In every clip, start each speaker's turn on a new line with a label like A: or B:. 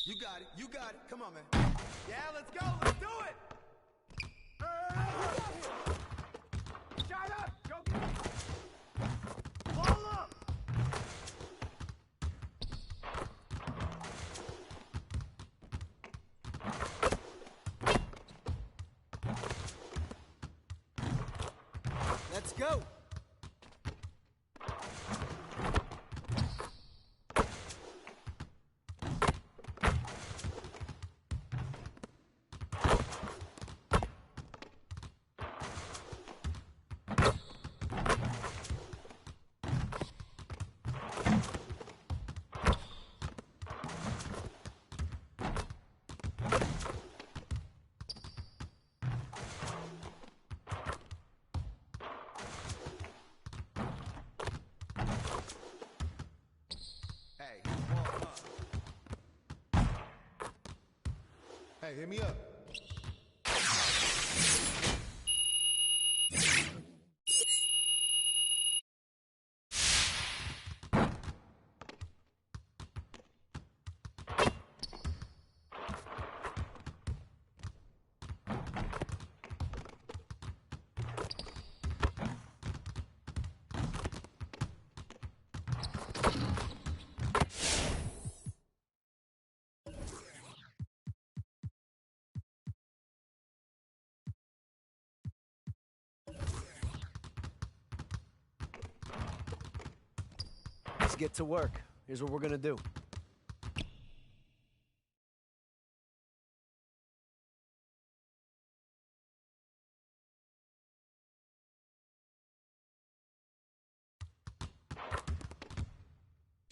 A: You got it. You got it. Come on, man. Yeah, let's go. Let's do it. Shut up. Go get it. Ball up. Let's go.
B: Hey, hit me up.
C: Let's get to work. Here's what we're gonna do.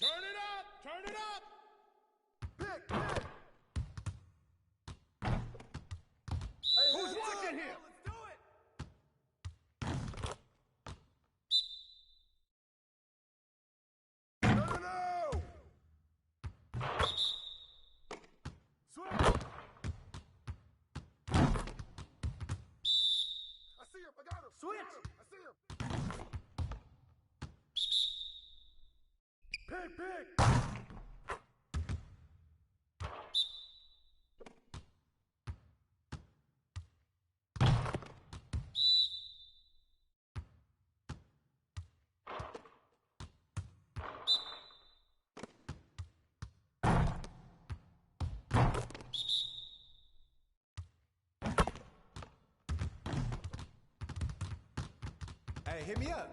B: Turn it up! Turn it up! Pick, pick! Hey, who's watching here?
A: Let's do it.
B: No, no, no! Switch! I see him! I got him!
A: Switch!
B: I see him! Pick, pick!
A: Hey, hit me up.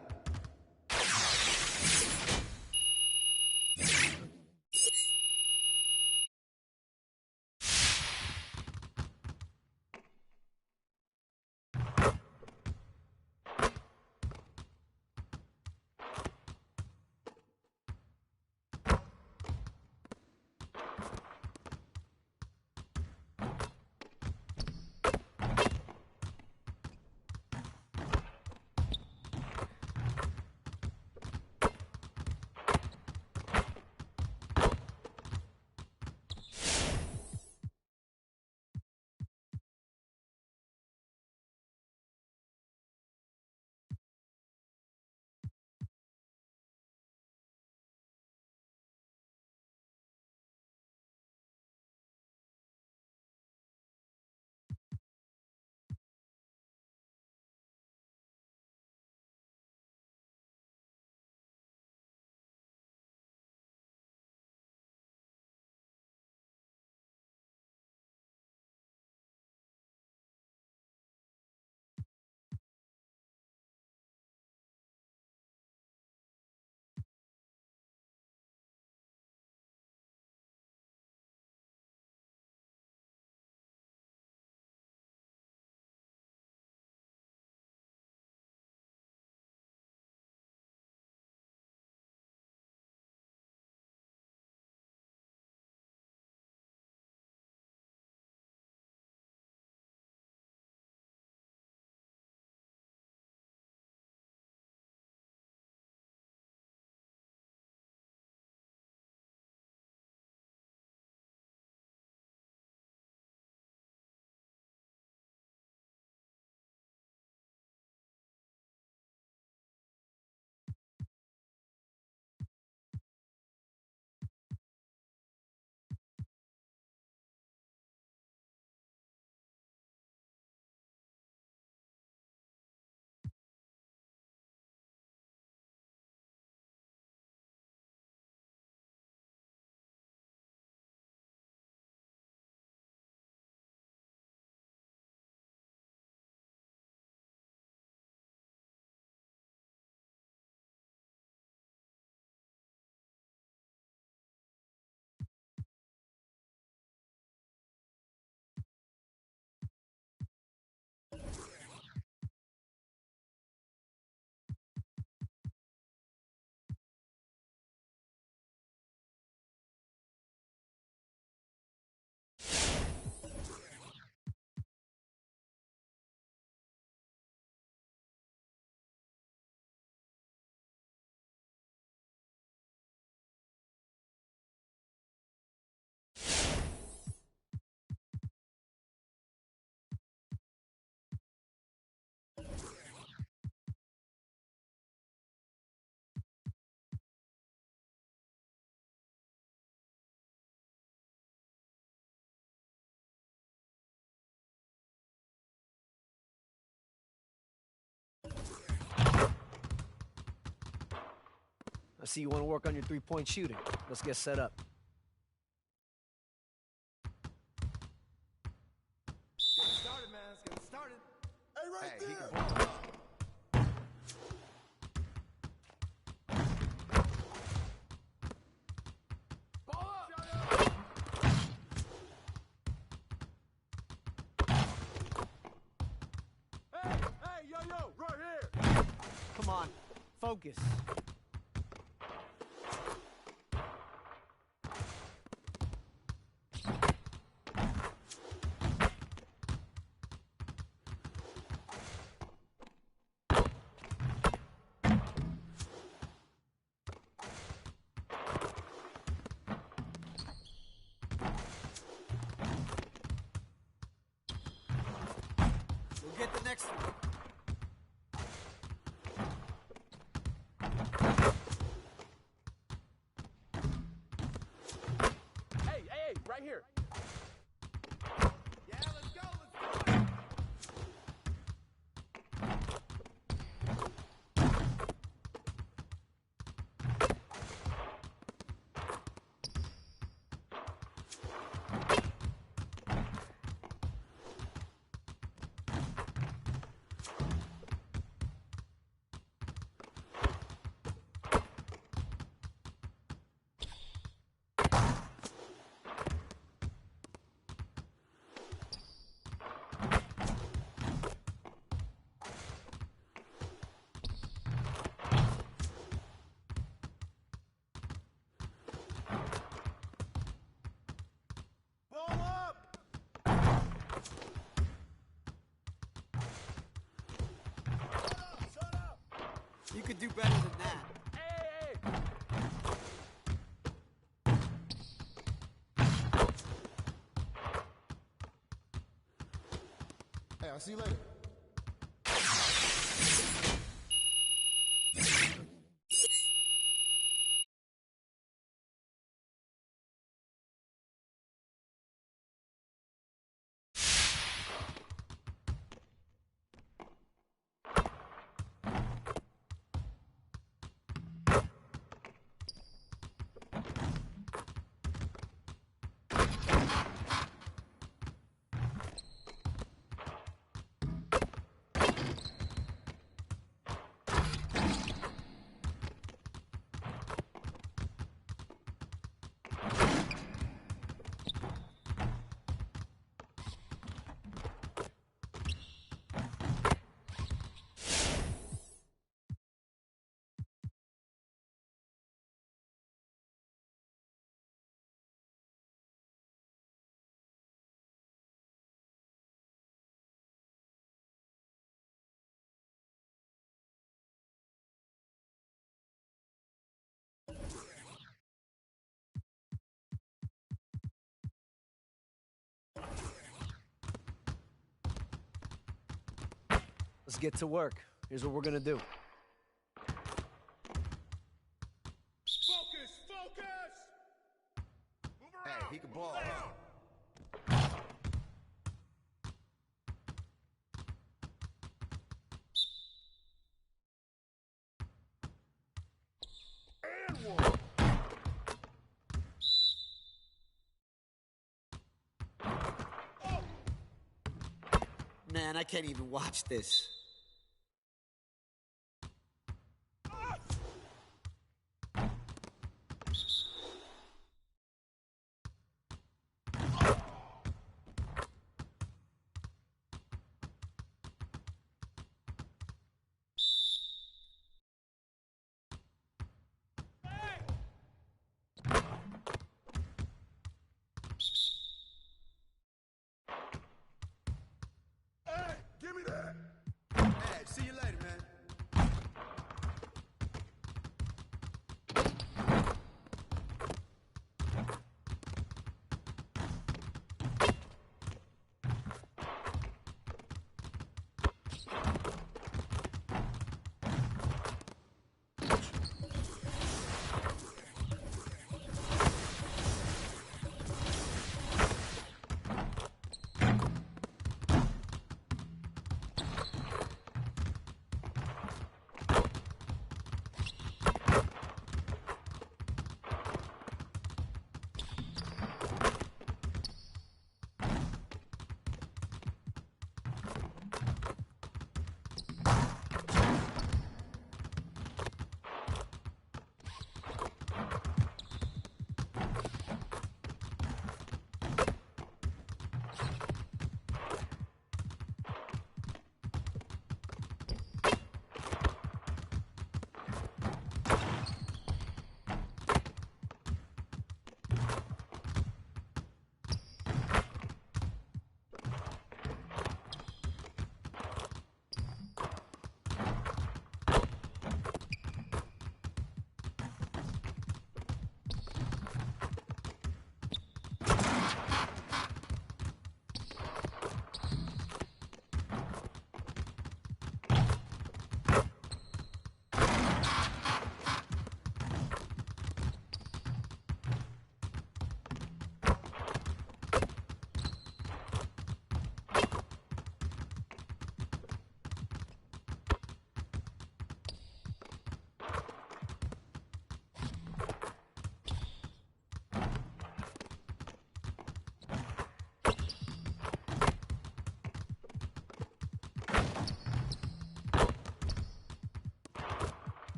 C: I see you want to work on your three-point shooting. Let's get set up.
A: Get started, man. Let's get started.
B: Hey, right
A: Hey, he
B: there.
A: can ball up. Ball up.
B: Hey, yo, right here.
C: Come on, focus. We'll get the next one.
B: Hey, right here.
A: Yeah, let's go. Let's do it.
B: Ball up. Shut up.
C: You could do better than that.
B: Hey. Hey, I'll see you later.
C: Let's get to work. Here's what we're gonna do.
B: Focus. Move
A: Hey,
B: around.
A: he can ball
B: Down.
A: up.
B: And one.
C: Man, I can't even watch this.
B: Hey, give me that.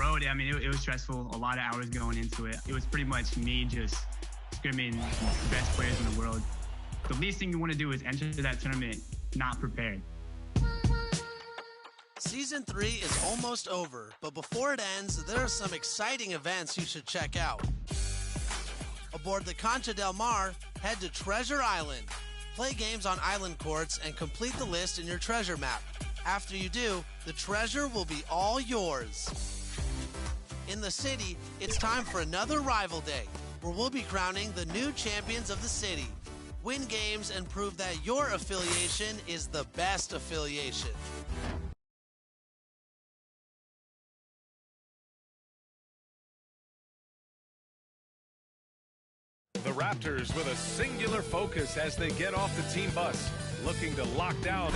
D: road, I mean, it was stressful. A lot of hours going into it. It was pretty much me just scrimming the best players in the world. The least thing you want to do is enter that tournament not prepared.
E: Season 3 is almost over, but before it ends, there are some exciting events you should check out. Aboard the Concha del Mar, head to Treasure Island. Play games on island courts and complete the list in your treasure map. After you do, the treasure will be all yours. In the city, it's time for another rival day, where we'll be crowning the new champions of the city. Win games and prove that your affiliation is the best affiliation.
F: The Raptors with a singular focus as they get off the team bus, looking to lock down.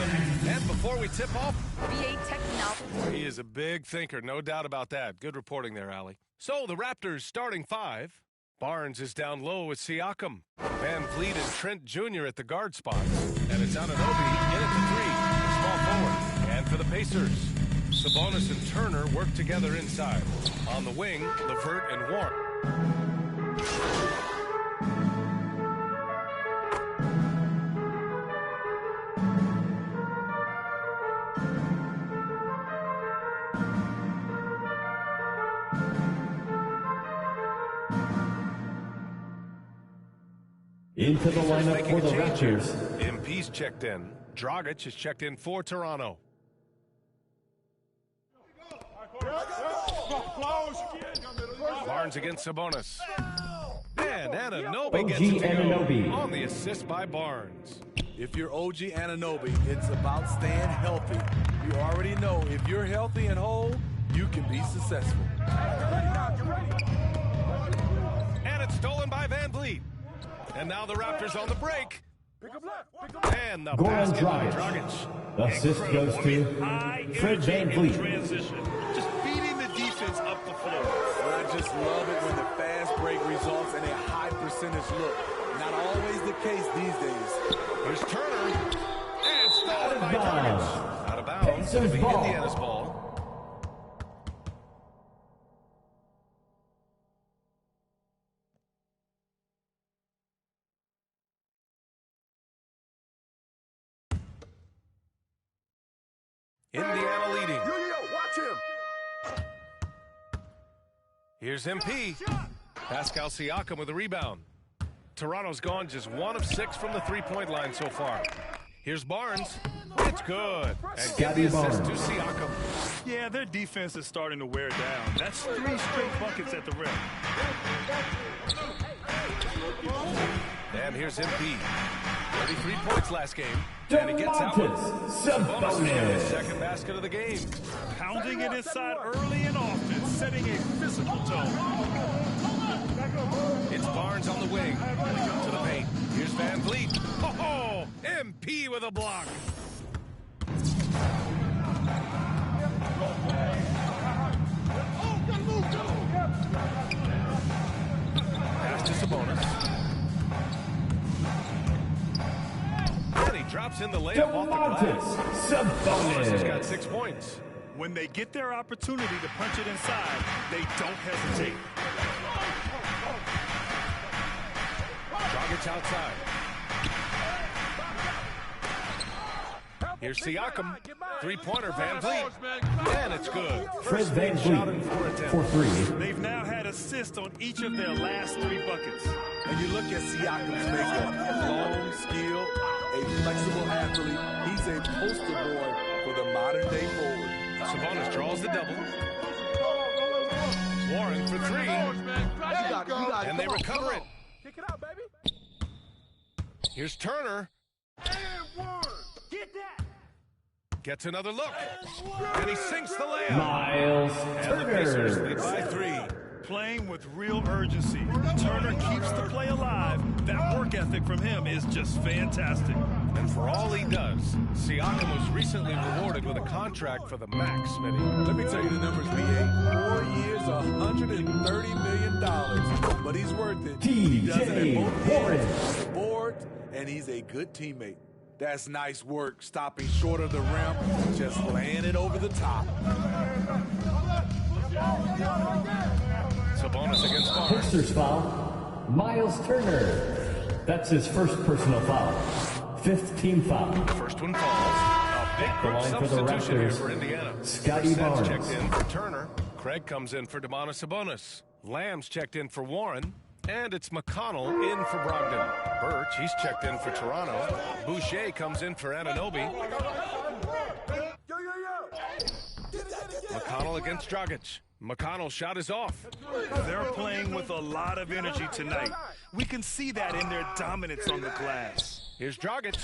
F: And before we tip off,
G: VA technology.
F: he is a big thinker, no doubt about that. Good reporting there, Allie. So the Raptors starting 5. Barnes is down low with Siakam. Van Vliet and Trent Jr. at the guard spots. And it's Anunoby in at the 3, small forward. And for the Pacers, Sabonis and Turner work together inside. On the wing, LeVert and Warren.
H: Into the lineup for the Raptors.
F: MP's checked in. Dragic is checked in for Toronto. Barnes against Sabonis. And Anunoby gets it to go on the assist by Barnes.
A: If you're OG Anunoby, it's about staying healthy. You already know if you're healthy and whole, you can be successful.
F: And it's stolen by Van Vliet. And now the Raptors on the break. And the basket by Dragic.
H: The assist goes to Fred Van Vliet.
I: Transition. Just feeding the defense up the floor.
A: Well, I just love it when the fast break results in a high percentage look. Not always the case these days.
F: Here's Turner. And stolen by Dragic. Out of bounds. It'll be Indiana's ball. Indiana leading.
B: Watch him.
F: Here's MP. Pascal Siakam with a rebound. Toronto's gone just 1 of 6 from the three-point line so far. Here's Barnes. It's good. And get the assist to Siakam.
I: Yeah, their defense is starting to wear down. That's 3 straight buckets at the rim.
F: And here's MP. 33 points last game. And he gets out. Sabonis, second basket of the game.
I: Pounding it inside early and often, setting a physical tone.
F: It's Barnes on the wing. To the paint. Here's Van Vliet. Oh, MP with a block. Pass to Sabonis. And he drops in the layup off the glass. Sabonis has got 6 points.
I: When they get their opportunity to punch it inside, they don't hesitate.
F: Dragic outside. Here's Siakam. Three-pointer, Van Vliet. And it's good.
H: Fred Van Vliet for 3.
I: They've now had assists on each of their last 3 buckets.
A: And you look at Siakam's makeup. Long, skilled, a flexible athlete. He's a poster boy for the modern-day forward.
F: Sabonis draws the double. Warren for 3. And they recover it.
B: Kick it out, baby.
F: Here's Turner.
B: And one. Get that.
F: Gets another look. And he sinks the layup.
H: Miles
F: And the Pacers lead
H: Turner.
F: by 3.
I: Playing with real urgency. Turner keeps the play alive. That work ethic from him is just fantastic.
F: And for all he does, Siakam was recently rewarded with a contract for the max, Smitty.
A: Let me tell you the numbers, BA. 4 years, $130 million. But he's worth it. He does it in both
H: Warren.
A: ends, on the board, and he's a good teammate. That's nice work, stopping short of the rim, just laying it over the top.
F: Sabonis against Barnes.
H: Pacers foul. Miles Turner. That's his first personal foul. Fifth team foul.
F: First one falls. A big
H: The
F: group
H: line for the
F: substitution here
H: Raptors,
F: for Indiana.
H: Scotty
F: Brissett
H: Barnes.
F: checked in for Turner. Craig comes in for Domantas Sabonis. Lamb's checked in for Warren. And it's McConnell in for Brogdon. Birch, he's checked in for Toronto. Boucher comes in for Anunoby. McConnell against Dragic. McConnell's shot is off.
I: They're playing with a lot of energy tonight. We can see that in their dominance on the glass.
F: Here's Dragic.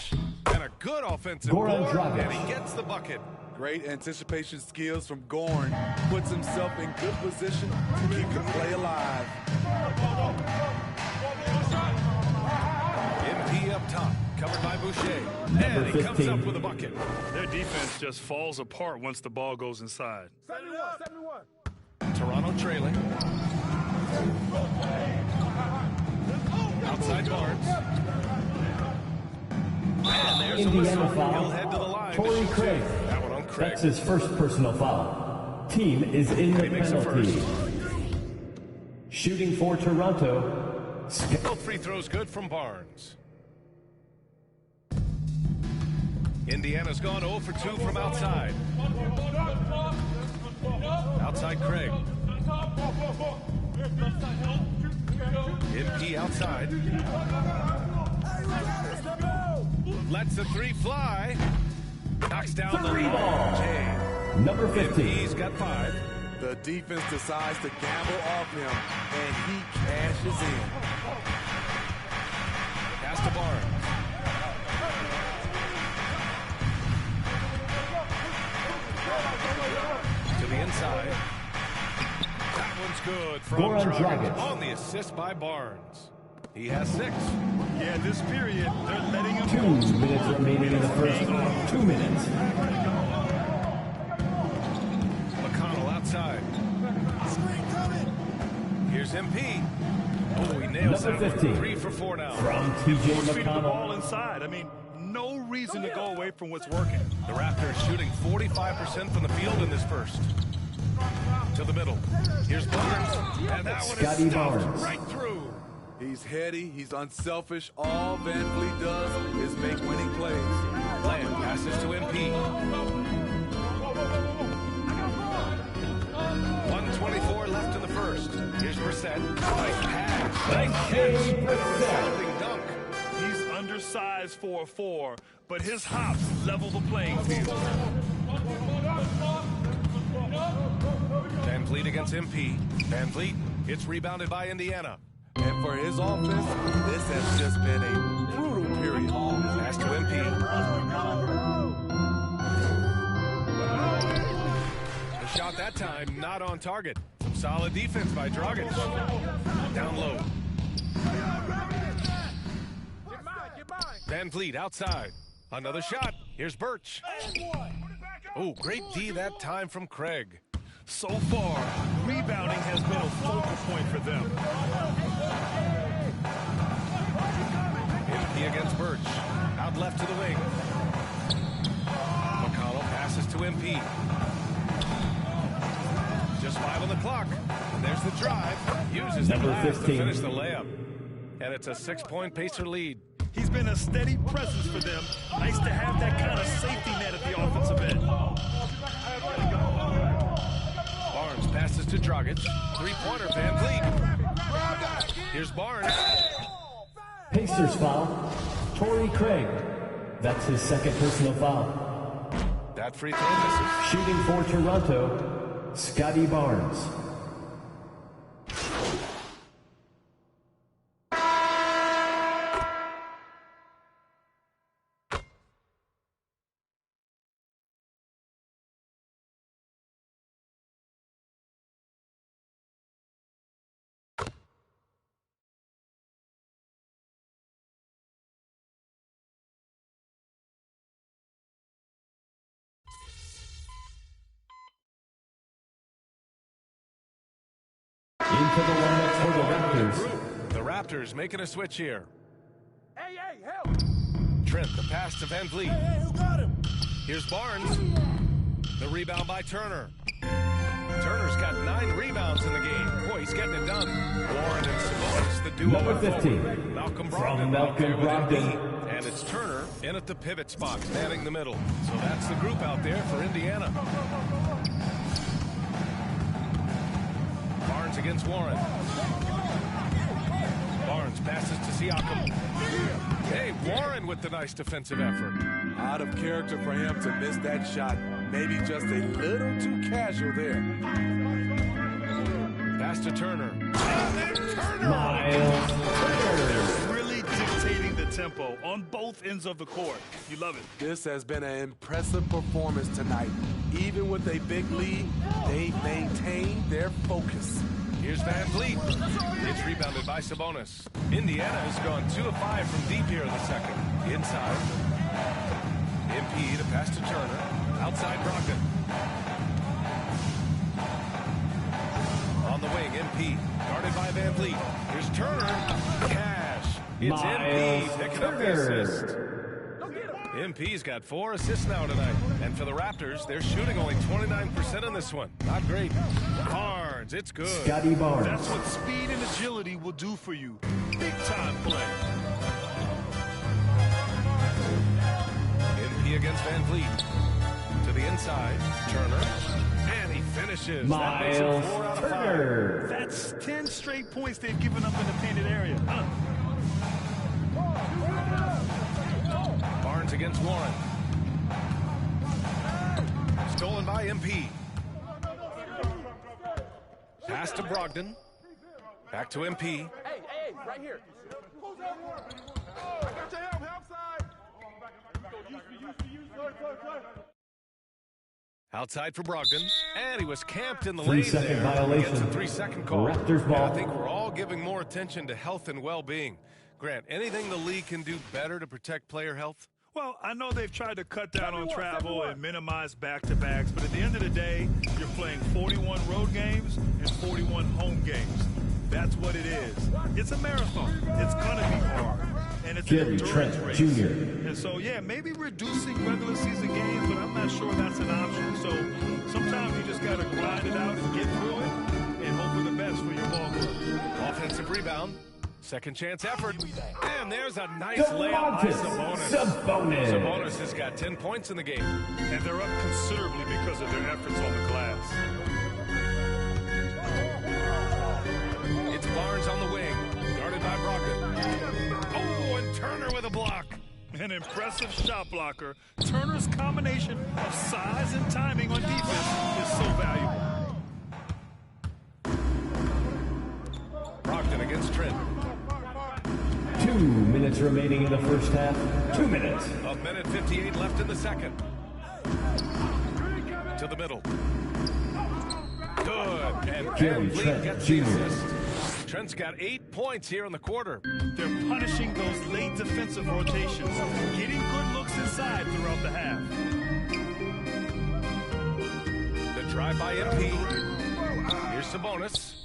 F: And a good offensive
H: Goran
F: board.
H: Dragic.
F: And he gets the bucket.
A: Great anticipation skills from Goran. Puts himself in good position to keep the play alive.
F: MP up top, covered by Boucher. And he comes
H: 15.
F: up with a bucket.
I: Their defense just falls apart once the ball goes inside.
B: 71.
F: Toronto trailing. Outside Barnes. And there's a
H: Indiana
F: whistle.
H: foul.
F: He'll head to the line.
H: Torrey
F: to shoot
H: Craig.
F: That one on Craig.
H: That's his first personal foul. Team is in the
F: He makes it
H: penalty.
F: first.
H: Shooting for Toronto.
F: Both free throws good from Barnes. Indiana's gone 0 for 2 from outside. Outside Craig. MP outside. Lets the three fly. Knocks down the
H: Three ball.
F: Jay.
H: Number 15.
F: MP's got 5.
A: The defense decides to gamble off him, and he cashes in.
F: Pass to Barnes. To the inside. That one's good from
H: Goran
F: Dragic.
H: Dragic.
F: On the assist by Barnes. He has 6.
I: Yeah, this period, they're letting him
H: 2 minutes remaining in the first. 2 minutes.
F: McConnell outside. Here's MP. Oh, he nails
H: Number
F: that
H: 15.
F: one. 3 for 4 now.
H: From TJ
I: feeding the ball
H: McConnell.
I: inside. I mean, no reason to go away from what's working.
F: The Raptors shooting 45% from the field in this first. To the middle. Here's Barnes. And that one
H: Scotty
F: is stuffed
H: Barnes.
F: right through.
A: He's heady, he's unselfish. All Van Vliet does is make winning plays.
F: Lamb passes to MP. 1:24 left in the first. Here's Brissett. Nice pass. Nice catch. Standing dunk.
I: He's undersized for a 4, but his hops level the playing field.
F: Van Vliet against MP. Van Vliet gets rebounded by Indiana.
A: And for his offense, this has just been a brutal period.
F: Pass to MP. The shot that time not on target. Some solid defense by Dragic. Down low.
B: Get mine.
F: Van Vliet outside. Another shot. Here's Birch. Oh, great D that time from Craig.
I: So far, rebounding has been a focal point for them.
F: MP against Birch. Out left to the wing. McConnell passes to MP. Just 5 on the clock. And there's the drive. Uses the
H: Number
F: glass to
H: 15.
F: finish the layup. And it's a 6-point Pacer lead.
I: He's been a steady presence for them. Nice to have that kind of safety net at the offensive end.
F: Barnes passes to Dragic. 3-pointer, Van Vliet. Here's Barnes.
H: Pacers foul. Torrey Craig. That's his second personal foul.
F: That free throw misses.
H: Shooting for Toronto. Scotty Barnes. Into the lineup for the Raptors.
F: The Raptors making a switch here.
B: Hey, help.
F: Trent, the pass to Van Vliet.
B: Hey, who got him?
F: Here's Barnes. The rebound by Turner. Turner's got 9 rebounds. done. Warren and Sabonis, the duo.
H: Number 15.
F: Malcolm
H: From
F: Brogdon.
H: Malcolm Brogdon.
F: And it's Turner in at the pivot spot, manning the middle. So that's the group out there for Indiana. Barnes against Warren. Barnes passes to Siakam. Hey, Warren with the nice defensive effort.
A: Out of character for him to miss that shot. Maybe just a little too casual there.
F: Pass to Turner.
H: Miles Turner.
I: Really dictating the tempo on both ends of the court. You love it.
A: This has been an impressive performance tonight. Even with a big lead, they maintain their focus.
F: Here's Van Vliet. It's rebounded by Sabonis. Indiana has gone 2 of 5 from deep here in the second. Inside. MP to pass to Turner. Outside Brogdon. On the wing, MP. Guarded by Van Vliet. Here's Turner. Cash. It's MP picking up the assist. MP's got 4 assists now tonight. And for the Raptors, they're shooting only 29% on this one. Not great. Barnes, it's good.
H: Scotty Barnes.
I: That's what speed and agility will do for you. Big time play.
F: MP against Van Vliet. To the inside, Turner. And he finishes. That makes it 4 out of 5.
H: Turner.
I: That's 10 straight points they've given up in the painted area.
F: Barnes against Warren. Stolen by MP. Pass to Brogdon. Back to MP.
B: Hey, right here. I got your help side.
F: Outside for Brogdon. And he was camped in the
H: 3
F: lane
H: second
F: there.
H: violation.
F: Gets a 3-second call.
H: Raptors ball.
F: And I think we're all giving more attention to health and well-being. Grant, anything the league can do better to protect player health?
I: Well, I know they've tried to cut down on travel and minimize back-to-backs, but at the end of the day, you're playing 41 road games and 41 home games. That's what it is. It's a marathon. It's going to be hard. And it's
H: Gary
I: an endurance
H: Trent
I: race.
H: Jr.
I: And so, yeah, maybe reducing regular season games, but I'm not sure that's an option. So sometimes you just got to grind it out and get through it and hope for the best for your ball club.
F: Offensive rebound. Second chance effort. And there's a nice layup by Sabonis. Sabonis has got 10 points in the game.
I: And they're up considerably because of their efforts on the glass.
F: It's Barnes on the wing. Guarded by Brogdon. Oh, and Turner with a block.
I: An impressive shot blocker. Turner's combination of size and timing on defense is so valuable.
F: Brogdon against Trent.
H: 2 minutes remaining in the first half. 2 minutes.
F: A minute 58 left in the second. To the middle. Good. And
H: Gary
F: Van Vliet
H: Trent
F: gets the
H: Jr.
F: assist. Trent's got 8 points here in the quarter.
I: They're punishing those late defensive rotations, getting good looks inside throughout the half.
F: The drive by MP. Here's Sabonis.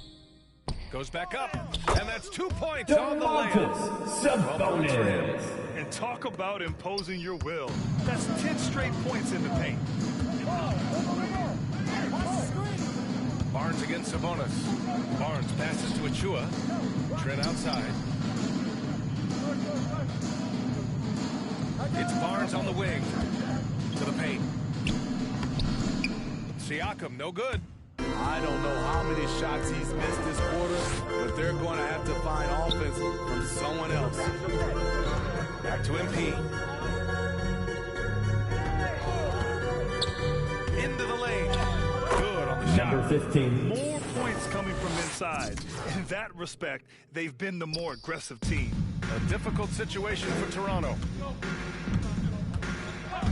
F: Goes back up. And that's 2 points on the layup.
H: Sabonis.
I: And talk about imposing your will. That's 10 straight points in the paint.
F: Barnes against Sabonis. Barnes passes to Achua. Trent outside. It's Barnes on the wing. To the paint. Siakam, no good.
A: I don't know how many shots he's missed this quarter, but they're going to have to find offense from someone else.
F: Back to MP. Into the lane. Good on the shot.
H: Number 15.
I: More points coming from inside. In that respect, they've been the more aggressive team.
F: A difficult situation for Toronto.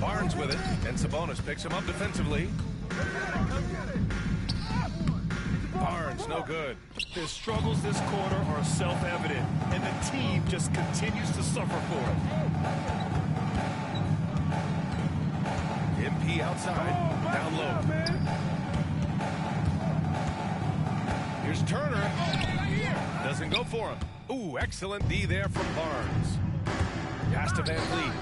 F: Barnes with it, and Sabonis picks him up defensively. Barnes, no good.
I: Their struggles this quarter are self-evident, and the team just continues to suffer for it.
F: MP outside, down low. Here's Turner. Doesn't go for him. Ooh, excellent D there from Barnes. Pass to Van Vliet.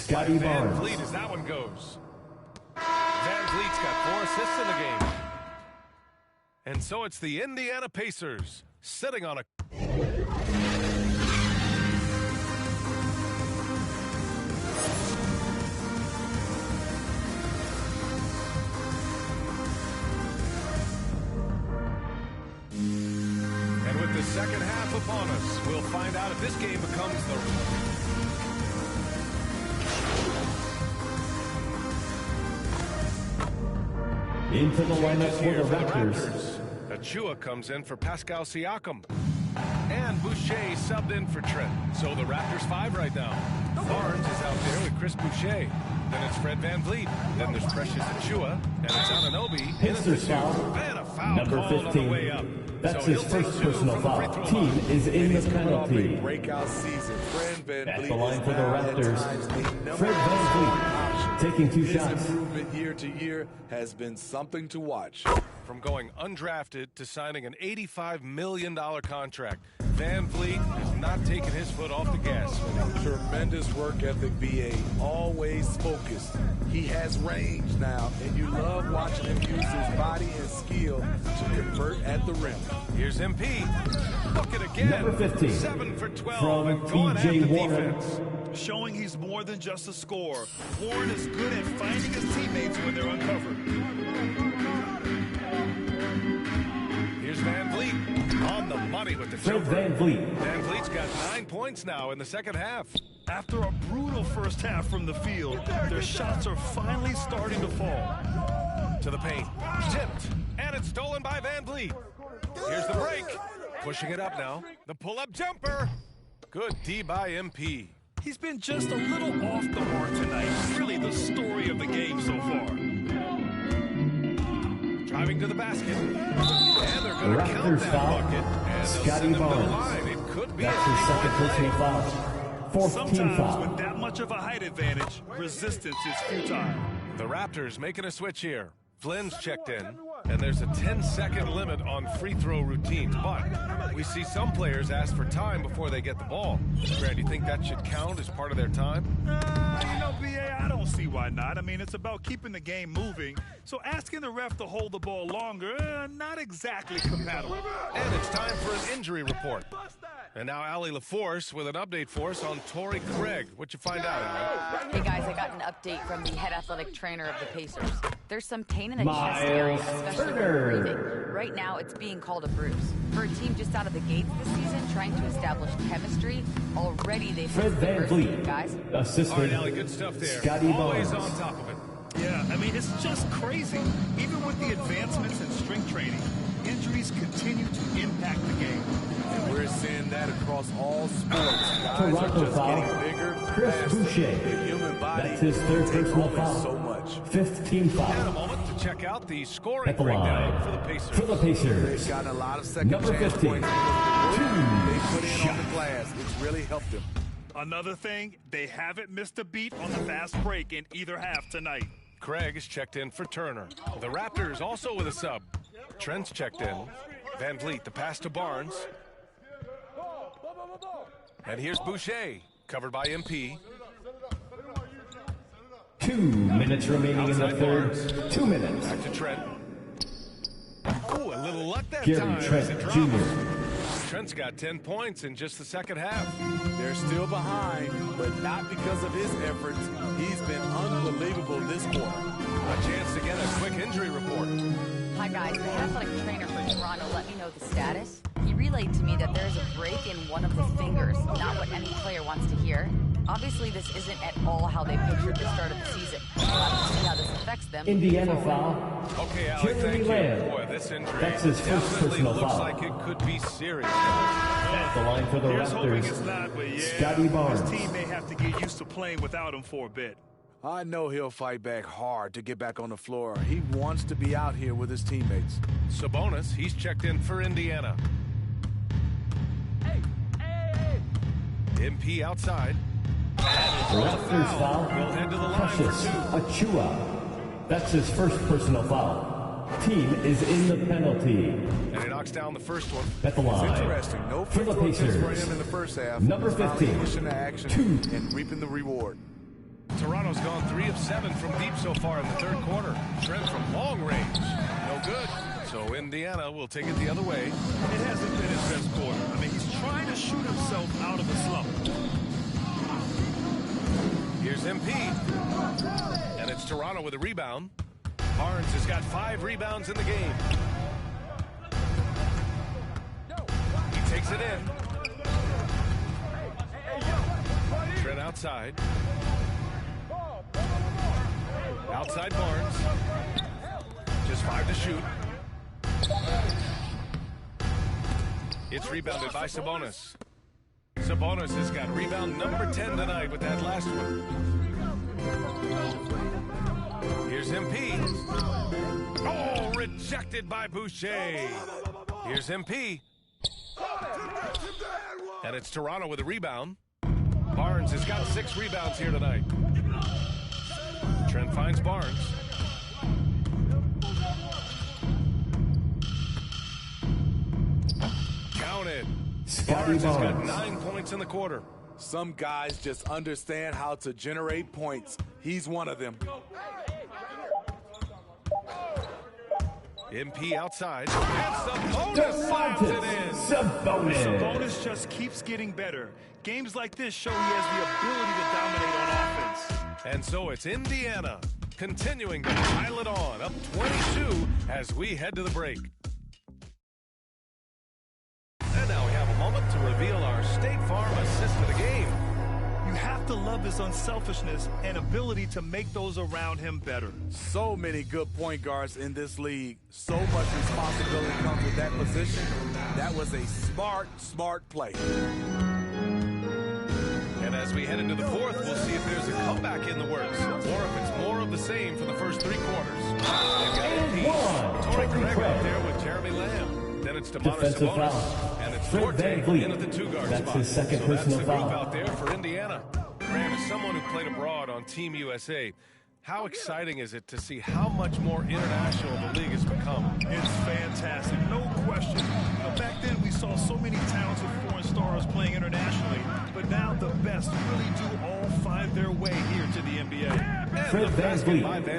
H: Scotty
F: Van
H: Barnes.
F: Vliet as that one goes. Van Vliet's got 4 assists in the game. And so it's the Indiana Pacers sitting on a... And with the second half upon us, we'll find out if this game becomes the...
H: Into the lineup for the Raptors.
F: Achua comes in for Pascal Siakam. And Boucher subbed in for Trent. So the Raptors 5 right now. Barnes is out there with Chris Boucher. Then it's Fred Van Vliet. Then there's Precious Achua. And it's Anunoby.
H: Pacers foul.
F: And a foul
H: Number
F: called on the way up.
H: 15. That's
F: So
H: his
F: he'll take
H: first
F: 2
H: personal
F: from the free
H: foul.
F: throw
H: Team
F: line.
H: is in the
A: He's coming off a
H: penalty.
A: breakout season. Fred Van
H: At
A: Vliet
H: the line
A: is
H: for the
A: now at
H: Raptors,
A: times a number
H: Fred Van
A: one
H: Vliet
A: option.
H: taking 2
A: His
H: shots.
A: improvement year to year has been something to watch.
F: From going undrafted to signing an $85 million contract, Van Vliet has not taken his foot off the gas.
A: Tremendous work ethic, BA. Always focused. He has range now, and you love watching him use his body and skill to convert at the rim.
F: Here's MP. Look at again.
H: Number 15.
F: 7 for 12.
H: From
F: and going
H: T.J.
F: after
H: Warren.
F: defense.
I: Showing he's more than just a scorer. Warren is good at finding his teammates when they're uncovered.
F: Here's Van Vliet on the money with the
H: Fred
F: jumper.
H: Van Vliet.
F: Van Vliet's got 9 points now in the second half.
I: After a brutal first half from the field, their shots are finally starting to fall.
F: To the paint. Tipped. And it's stolen by Van Vliet. Here's the break. Pushing it up now. The pull-up jumper. Good D by MP.
I: He's been just a little off the mark tonight. Really the story of the game so far.
F: Driving to the basket. And they're going to count
H: Raptors
F: that
H: foul.
F: bucket. And they'll
H: Scotty
F: send him to the
H: Barnes.
F: line. It could be
H: That's
F: a
H: his second
F: 3-point
H: personal
F: play.
H: foul. Fourth team
I: Sometimes
H: foul.
I: with that much of a height advantage, resistance is futile.
F: The Raptors making a switch here. Flynn's checked in, and there's a 10-second limit on free throw routines. But we see some players ask for time before they get the ball. Grant, do you think that should count as part of their time?
I: BA, I don't see why not. I mean, it's about keeping the game moving. So asking the ref to hold the ball longer, not exactly compatible.
F: And it's time for an injury report. And now Allie LaForce with an update for us on Torrey Craig. What'd you find out, Allie?
G: Hey guys, I got an update from the head athletic trainer of the Pacers. There's some pain in the chest area, especially when breathing. Right now, it's being called a bruise. For a team just out of the gates this season, trying to establish chemistry, already they've
H: Fred
G: missed the
H: Van
G: first
H: Vliet.
G: game, guys.
F: All right,
H: Assistant
F: Allie, good stuff there.
H: Scotty
F: Always
H: Barnes.
F: on top of it.
I: Yeah, I mean, it's just crazy. Even with the advancements in strength training, injuries continue to impact the game.
A: And we're seeing that across all sports. Guys
H: Toronto
A: are just
H: foul.
A: getting bigger,
H: Chris
A: faster.
H: Boucher.
A: The human body
H: That's his third
A: can take
H: personal
A: only
H: foul.
A: so much.
H: Fifth team
F: And a
H: foul.
F: moment to check out the scoring
H: At the
F: breakdown
H: line
F: for the Pacers.
H: for the
A: They've
H: Pacers.
A: gotten a lot of second
H: Number
A: chance
H: 15.
A: points because of the work they put in on
H: Shot.
A: the glass. It's really helped them.
I: Another thing, they haven't missed a beat on the fast break in either half tonight.
F: Craig is checked in for Turner. The Raptors also with a sub. Trent's checked in. Van Vliet, the pass to Barnes. And here's Boucher, covered by MP.
H: 2 minutes remaining in the
F: Outside
H: third.
F: Barnes.
H: 2 minutes.
F: Back to Trent. Ooh, a little luck that
H: Gary
F: time.
H: Trent
F: as it drops.
H: Jr.
F: Trent's got 10 points in just the second half.
A: They're still behind, but not because of his efforts. He's been unbelievable this quarter.
F: A chance to get a quick injury report.
G: Hi guys, the head athletic trainer for Toronto let me know the status. He relayed to me that there is a break in one of the fingers, not what any player wants to hear. Obviously, this isn't at all how they pictured the start of the season. We'll have to see how this affects them.
H: Indiana foul.
F: Okay, Alec,
H: Jeremy
F: thank you.
H: Lamb.
F: Boy, this injury
H: That's his first
F: definitely
H: personal
F: looks
H: foul.
F: like it could be serious.
H: At the line for the
I: Here's hoping it's
H: Raptors.
I: not, but yeah,
H: Scotty Barnes.
I: his team may have to get used to playing without him for a bit.
A: I know he'll fight back hard to get back on the floor. He wants to be out here with his teammates.
F: Sabonis, he's checked in for Indiana. MP outside.
H: Raptors foul.
F: We'll head to the line
H: Precious
F: for 2.
H: Achua. That's his first personal foul. Team is in the penalty.
F: And he knocks down the first one.
H: At the
A: It's
H: line.
A: interesting. No
H: For
A: free
H: the
A: throw attempts for
H: Pacers.
A: him in the first half.
H: Number
A: Finally
H: 15.
A: pushing the action
H: 2.
A: and reaping the reward.
F: Toronto's gone 3 of 7 from deep so far in the third quarter. Trent from long range. No good. So Indiana will take it the other way.
I: It hasn't been his best quarter. I mean, he's trying to shoot himself out of the slump.
F: Here's MP. And it's Toronto with a rebound. Barnes has got 5 rebounds in the game. He takes it in. Trent outside. Outside Barnes. Just 5 to shoot. It's rebounded by Sabonis. Sabonis has got rebound number 10 tonight with that last one. Here's MP. Oh, rejected by Boucher. Here's MP. And it's Toronto with a rebound. Barnes has got 6 rebounds here tonight. Trent finds Barnes. Counted. Barnes has got 9 points in the quarter.
A: Some guys just understand how to generate points. He's one of them.
F: MP outside. And Sabonis slams it in.
I: Sabonis just keeps getting better. Games like this show he has the ability to dominate on offense.
F: And so it's Indiana continuing to pile it on, up 22 as we head to the break. And now we have a moment to reveal our State Farm assist of the game.
I: You have to love his unselfishness and ability to make those around him better.
A: So many good point guards in this league. So much responsibility comes with that position. That was a smart play.
F: And as we head into the fourth, we'll see if there's a comeback in the works, or if it's more of the same for the first 3 quarters. They've got MP. Torrey Craig out there with Jeremy Lamb. Then it's Demonis Sabonis. And it's Forte in at the 2-guard spot.
H: That's his second
F: so
H: personal
F: that's the
H: foul.
F: group out there for Indiana. Graham, as someone who played abroad on Team USA, how exciting is it to see how much more international the league has become?
I: It's fantastic, no question. Back then we saw so many talented foreign stars playing internationally, but now the best really do all find their way here to the NBA.
H: Fred Van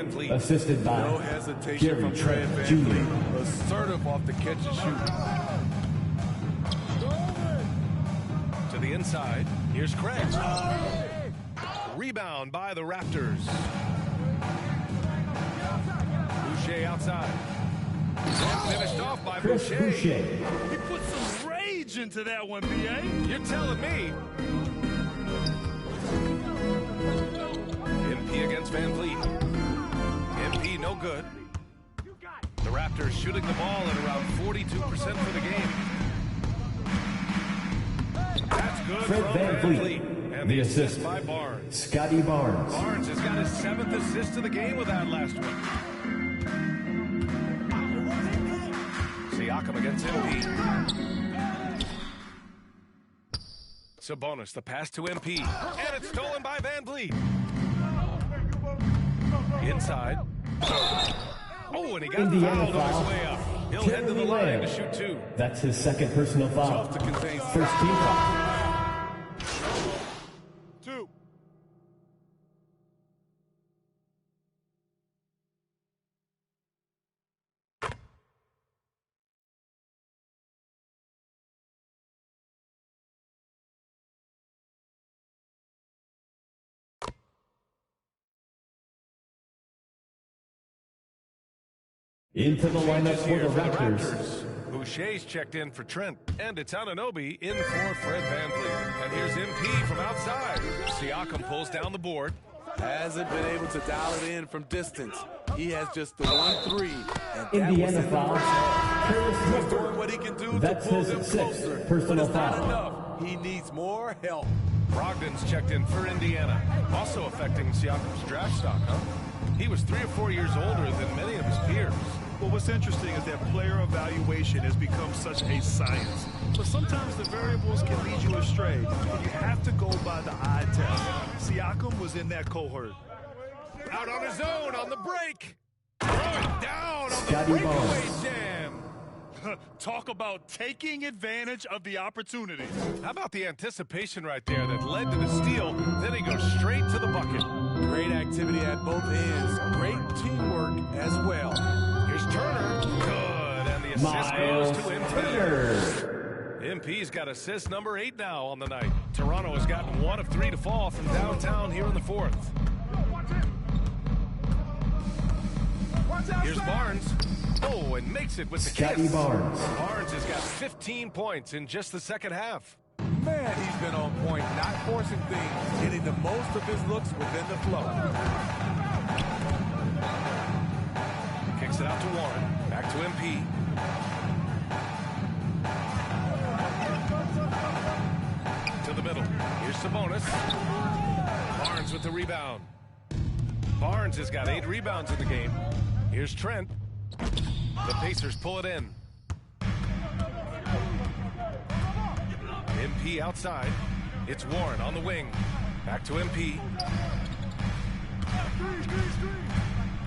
H: Vliet, assisted by
A: No hesitation
H: Jerry
A: from Fred
H: Trent
A: Van
H: Jr.
A: Vliet. Assertive off the catch and shoot.
F: To the inside, here's Craig. Rebound by the Raptors. Boucher outside. And finished off by
H: Chris
F: Boucher.
I: He put some rage into that one, B.A.
F: You're telling me. MP against Van Vliet. MP no good. The Raptors shooting the ball at around 42% for the game. That's good
H: Fred
F: from
H: Van Vliet.
F: And the assist by Barnes.
H: Scotty Barnes.
F: Barnes has got his 7th assist of the game with that last one. Siakam against MP. Sabonis, the pass to MP. And it's stolen by Van Vliet. Inside. Oh, and he got
H: Indiana
F: fouled on
H: foul.
F: his way up. He'll head to the line to shoot 2.
H: That's his second personal foul.
A: Tough to contain.
H: First team foul.
A: 2.
H: Into the lineup for
F: Here
H: the
F: for
H: Raptors.
F: Boucher's checked in for Trent, and it's Anunoby in for Fred Van Vliet. And here's MP from outside. Siakam pulls down the board.
A: Hasn't been able to dial it in from distance. He has just the 1-3. And
H: Indiana
A: that
H: foul.
A: He's doing what he can do
H: That's
A: to pull
H: his
A: them
H: sixth
A: closer.
H: personal
A: But it's not
H: foul.
A: enough. He needs more help.
F: Brogdon's checked in for Indiana, also affecting Siakam's draft stock, huh? He was 3 or 4 years older than many of his peers.
I: Well, what's interesting is that player evaluation has become such a science. But sometimes the variables can lead you astray, and you have to go by the eye test. Siakam was in that cohort.
F: Out on his own on the break. Throwing down on the
H: Scotty
F: breakaway
H: Barnes.
F: jam.
I: Talk about taking advantage of the opportunity.
F: How about the anticipation right there that led to the steal? Then he goes straight to the bucket.
A: Great activity at both ends. Great teamwork as well.
F: Here's Turner. Good. And the assist goes to MP. MP's got assist number 8 now on the night. Toronto has gotten 1 of 3 to fall from downtown here in the 4th. Here's Barnes. Oh, and makes it with the kiss.
H: Barnes.
F: Barnes has got 15 points in just the second half.
A: Man, he's been on point, not forcing things, getting the most of his looks within the flow.
F: Kicks it out to Warren. Back to MP. To the middle. Here's Sabonis. Barnes with the rebound. Barnes has got 8 rebounds in the game. Here's Trent. The Pacers pull it in. MP outside. It's Warren on the wing. Back to MP.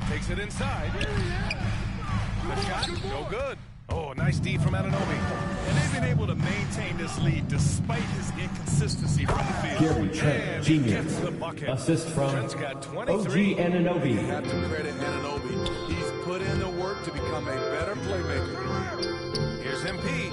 F: Takes it inside. The shot, no good. Oh, nice D from Anunoby.
I: And they've been able to maintain this lead despite his inconsistency from the field.
H: Gary Trent
F: He
H: Jr.
F: gets the bucket.
H: Assist from
F: Trent's got
H: OG
F: 23.
A: You
H: Anunoby.
A: have to credit Anunoby. He's put in the work to become a better playmaker.
F: Here's MP.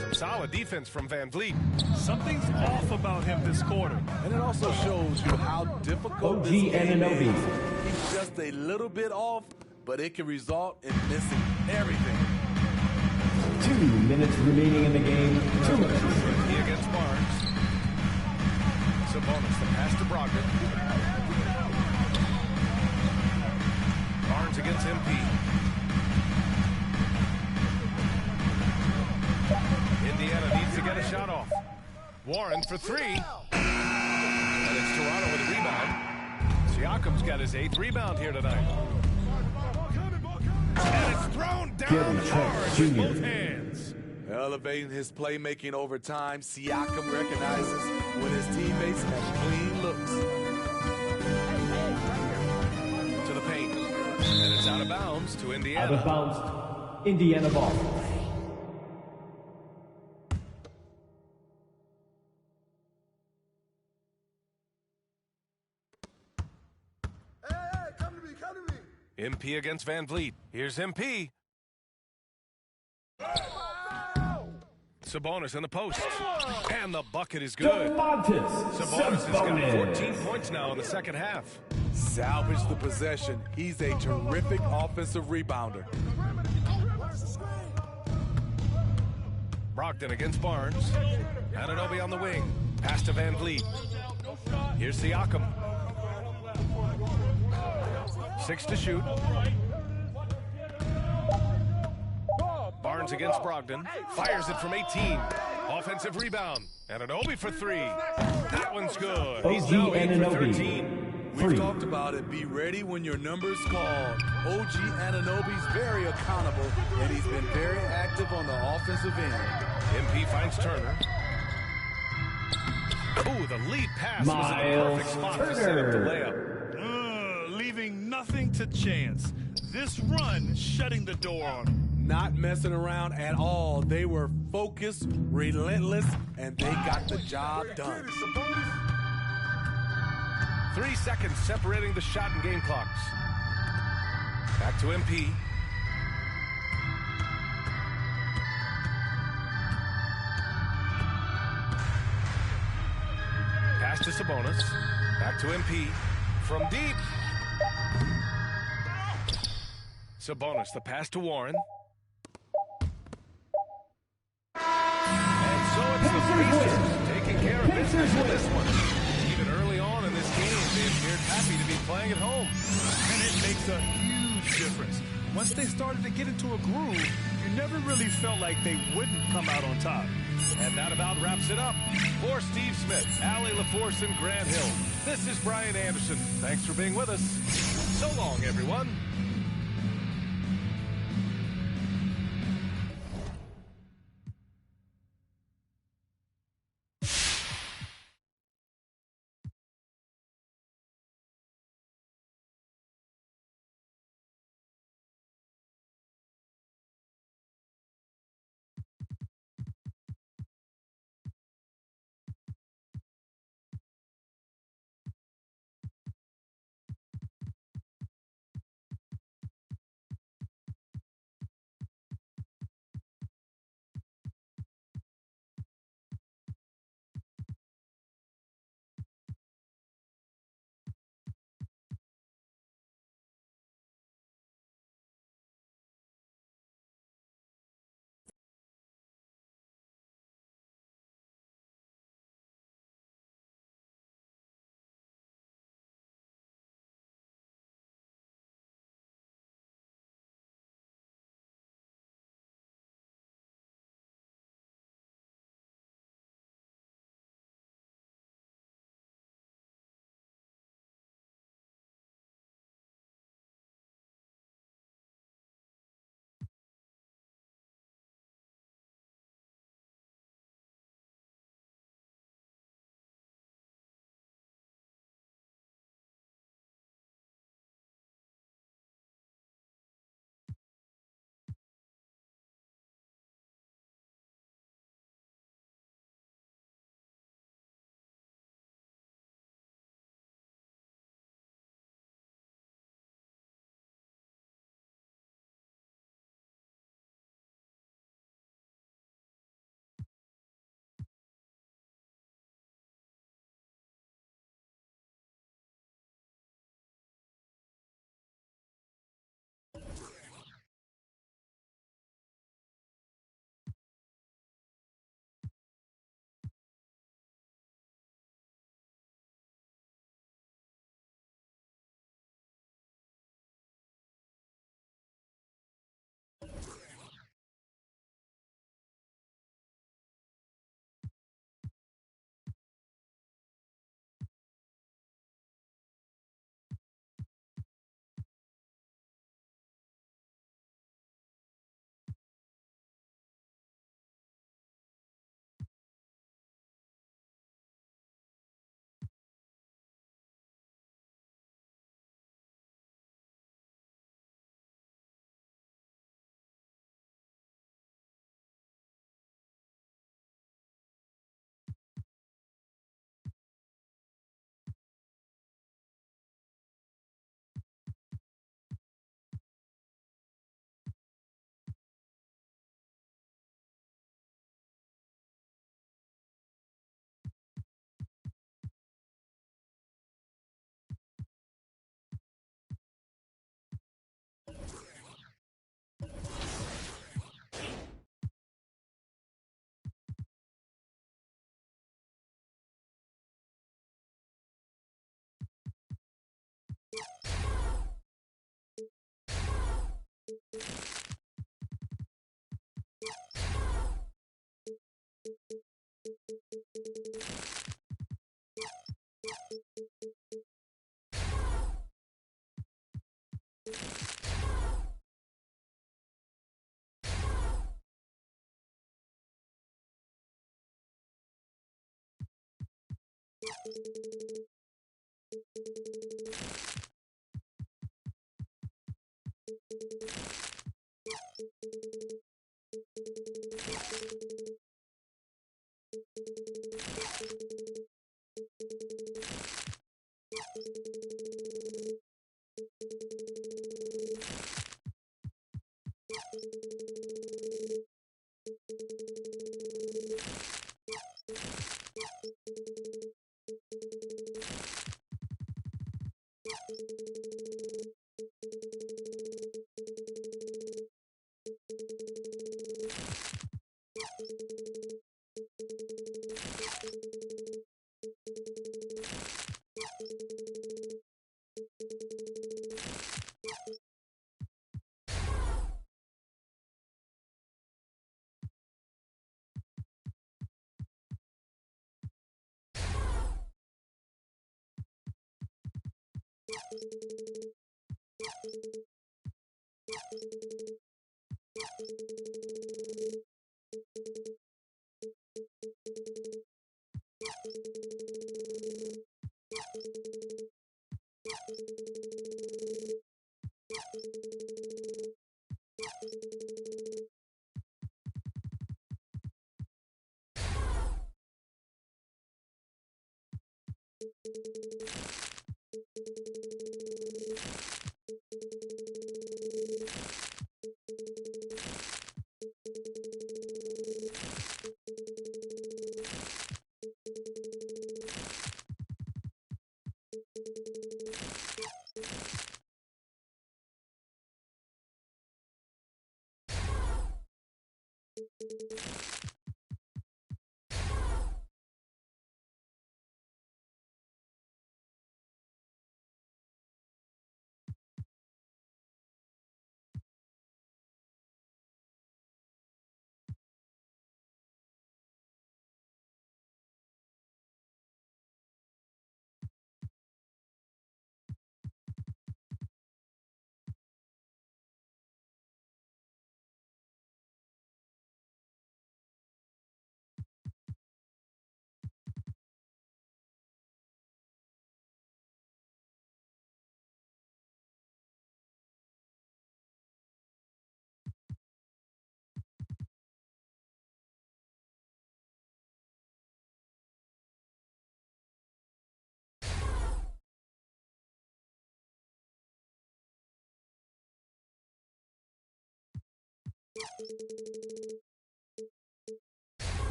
F: Some solid defense from Van Vliet.
I: Something's off about him this quarter.
A: And it also shows you how difficult
H: OG
A: this game
H: Anunoby.
A: is. He's just a little bit off, but it can result in missing everything.
H: 2 minutes remaining in the game. 2 minutes.
F: He against Barnes. Sabonis, the pass to Brogdon. Barnes against MP. Indiana needs to get a shot off. Warren for 3. And it's Toronto with a rebound. Siakam's got his 8th rebound here tonight. And it's thrown down
H: Gary
F: hard
H: Trent
F: with
H: Jr.
F: both hands.
A: Elevating his playmaking over time, Siakam recognizes when his teammates have clean looks.
F: To the paint. And it's out of bounds to Indiana.
H: Out of bounds. Indiana ball.
F: MP against Van Vliet. Here's MP. Sabonis in the post. And the bucket is good. Sabonis has got 14 points now in the second half.
A: Salvage the possession. He's a terrific offensive rebounder.
F: Brogdon against Barnes. Anunoby on the wing. Pass to Van Vliet. Here's Siakam. 6 to shoot. Barnes against Brogdon. Fires it from 18. Offensive rebound. Anunoby for 3. That one's good. He's now 8 for 13.
A: We've talked about it. Be ready when your number's called. OG Anunoby's very accountable, and he's been very active on the offensive end.
F: MP finds Turner. Oh, the lead pass was in the perfect spot to set up the layup.
I: Leaving nothing to chance. This run shutting the door on him.
A: Not messing around at all. They were focused, relentless, and they got the job done.
F: 3 seconds separating the shot and game clocks. Back to MP. Pass to Sabonis. Back to MP. From deep. Sabonis, the pass to Warren. And so it's the Pacers taking care of business with this one. Even early on in this game, they appeared happy to be playing at home.
I: And it makes a huge difference. Once they started to get into a groove, you never really felt like they wouldn't come out on top.
F: And that about wraps it up. For Steve Smith, Allie LaForce, and Grant Hill, this is Brian Anderson. Thanks for being with us. So long, everyone.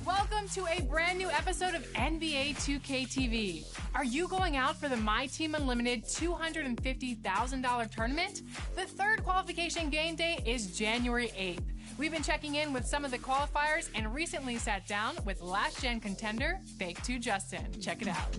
J: Welcome to a brand new episode of NBA 2K TV. Are you going out for the My Team Unlimited $250,000 tournament? The third qualification game day is January 8th. We've been checking in with some of the qualifiers and recently sat down with last gen contender Fake 2 Justin. Check it out.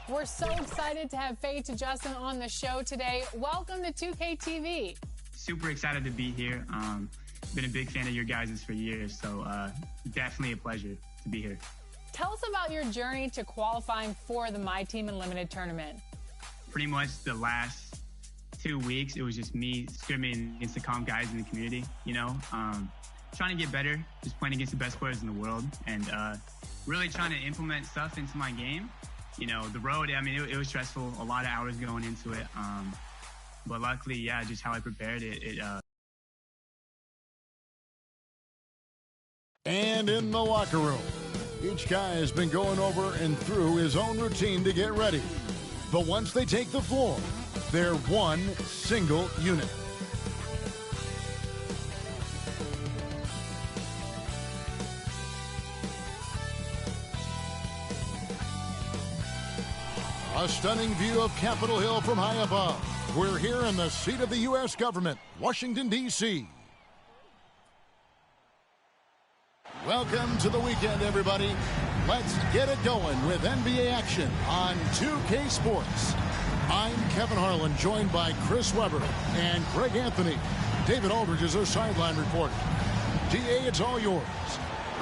J: We're so excited to have Fake 2 Justin on the show today. Welcome to 2K TV.
D: Super excited to be here. Been a big fan of your guys' for years, so definitely a pleasure to be here.
J: Tell us about your journey to qualifying for the My Team Unlimited tournament.
D: Pretty much the last 2 weeks, it was just me scrimming against the comp guys in the community, you know, trying to get better, just playing against the best players in the world, and really trying to implement stuff into my game. You know, the road, I mean, it was stressful, a lot of hours going into it, but luckily, yeah, just how I prepared it.
K: And in the locker room, each guy has been going over and through his own routine to get ready. But once they take the floor, they're one single unit. A stunning view of Capitol Hill from high above. We're here in the seat of the U.S. government, Washington, D.C. Welcome to the weekend, everybody. Let's get it going with NBA action on 2K Sports. I'm Kevin Harlan, joined by Chris Webber and Greg Anthony. David Aldridge is our sideline reporter. DA, it's all yours.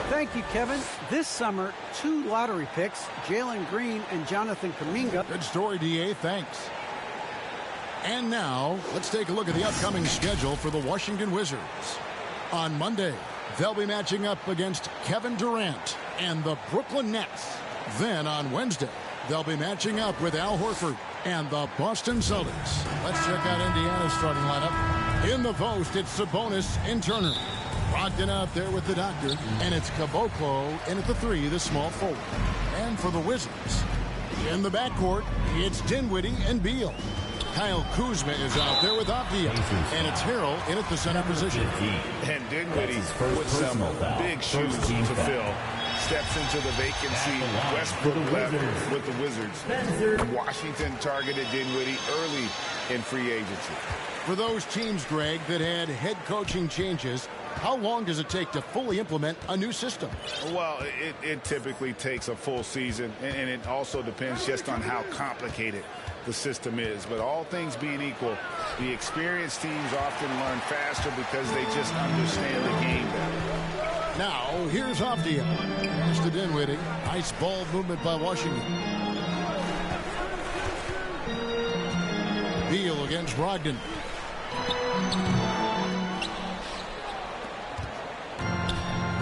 L: Thank you, Kevin. This summer, 2 lottery picks, Jalen Green and Jonathan Kuminga.
K: Good story, DA. Thanks. And now, let's take a look at the upcoming schedule for the Washington Wizards. On Monday, they'll be matching up against Kevin Durant and the Brooklyn Nets. Then on Wednesday, they'll be matching up with Al Horford and the Boston Celtics. Let's check out Indiana's starting lineup. In the post, it's Sabonis and Turner. Brogdon out there with the doctor, and it's Caboclo in at the 3, the small forward. And for the Wizards, in the backcourt, it's Dinwiddie and Beal. Kyle Kuzma is out there with Avdia, and it's Harrell in at the center position.
B: And Dinwiddie with some big shoes to fill. Steps into the vacancy. Westbrook left with the Wizards. Washington targeted Dinwiddie early in free agency.
K: For those teams, Greg, that had head coaching changes, how long does it take to fully implement a new system?
B: Well, it typically takes a full season, and it also depends just on how complicated the system is. But all things being equal, the experienced teams often learn faster because they just understand the game better.
K: Now, here's Avdia. Pass to Dinwiddie. Nice ball movement by Washington. Beal against Brogdon.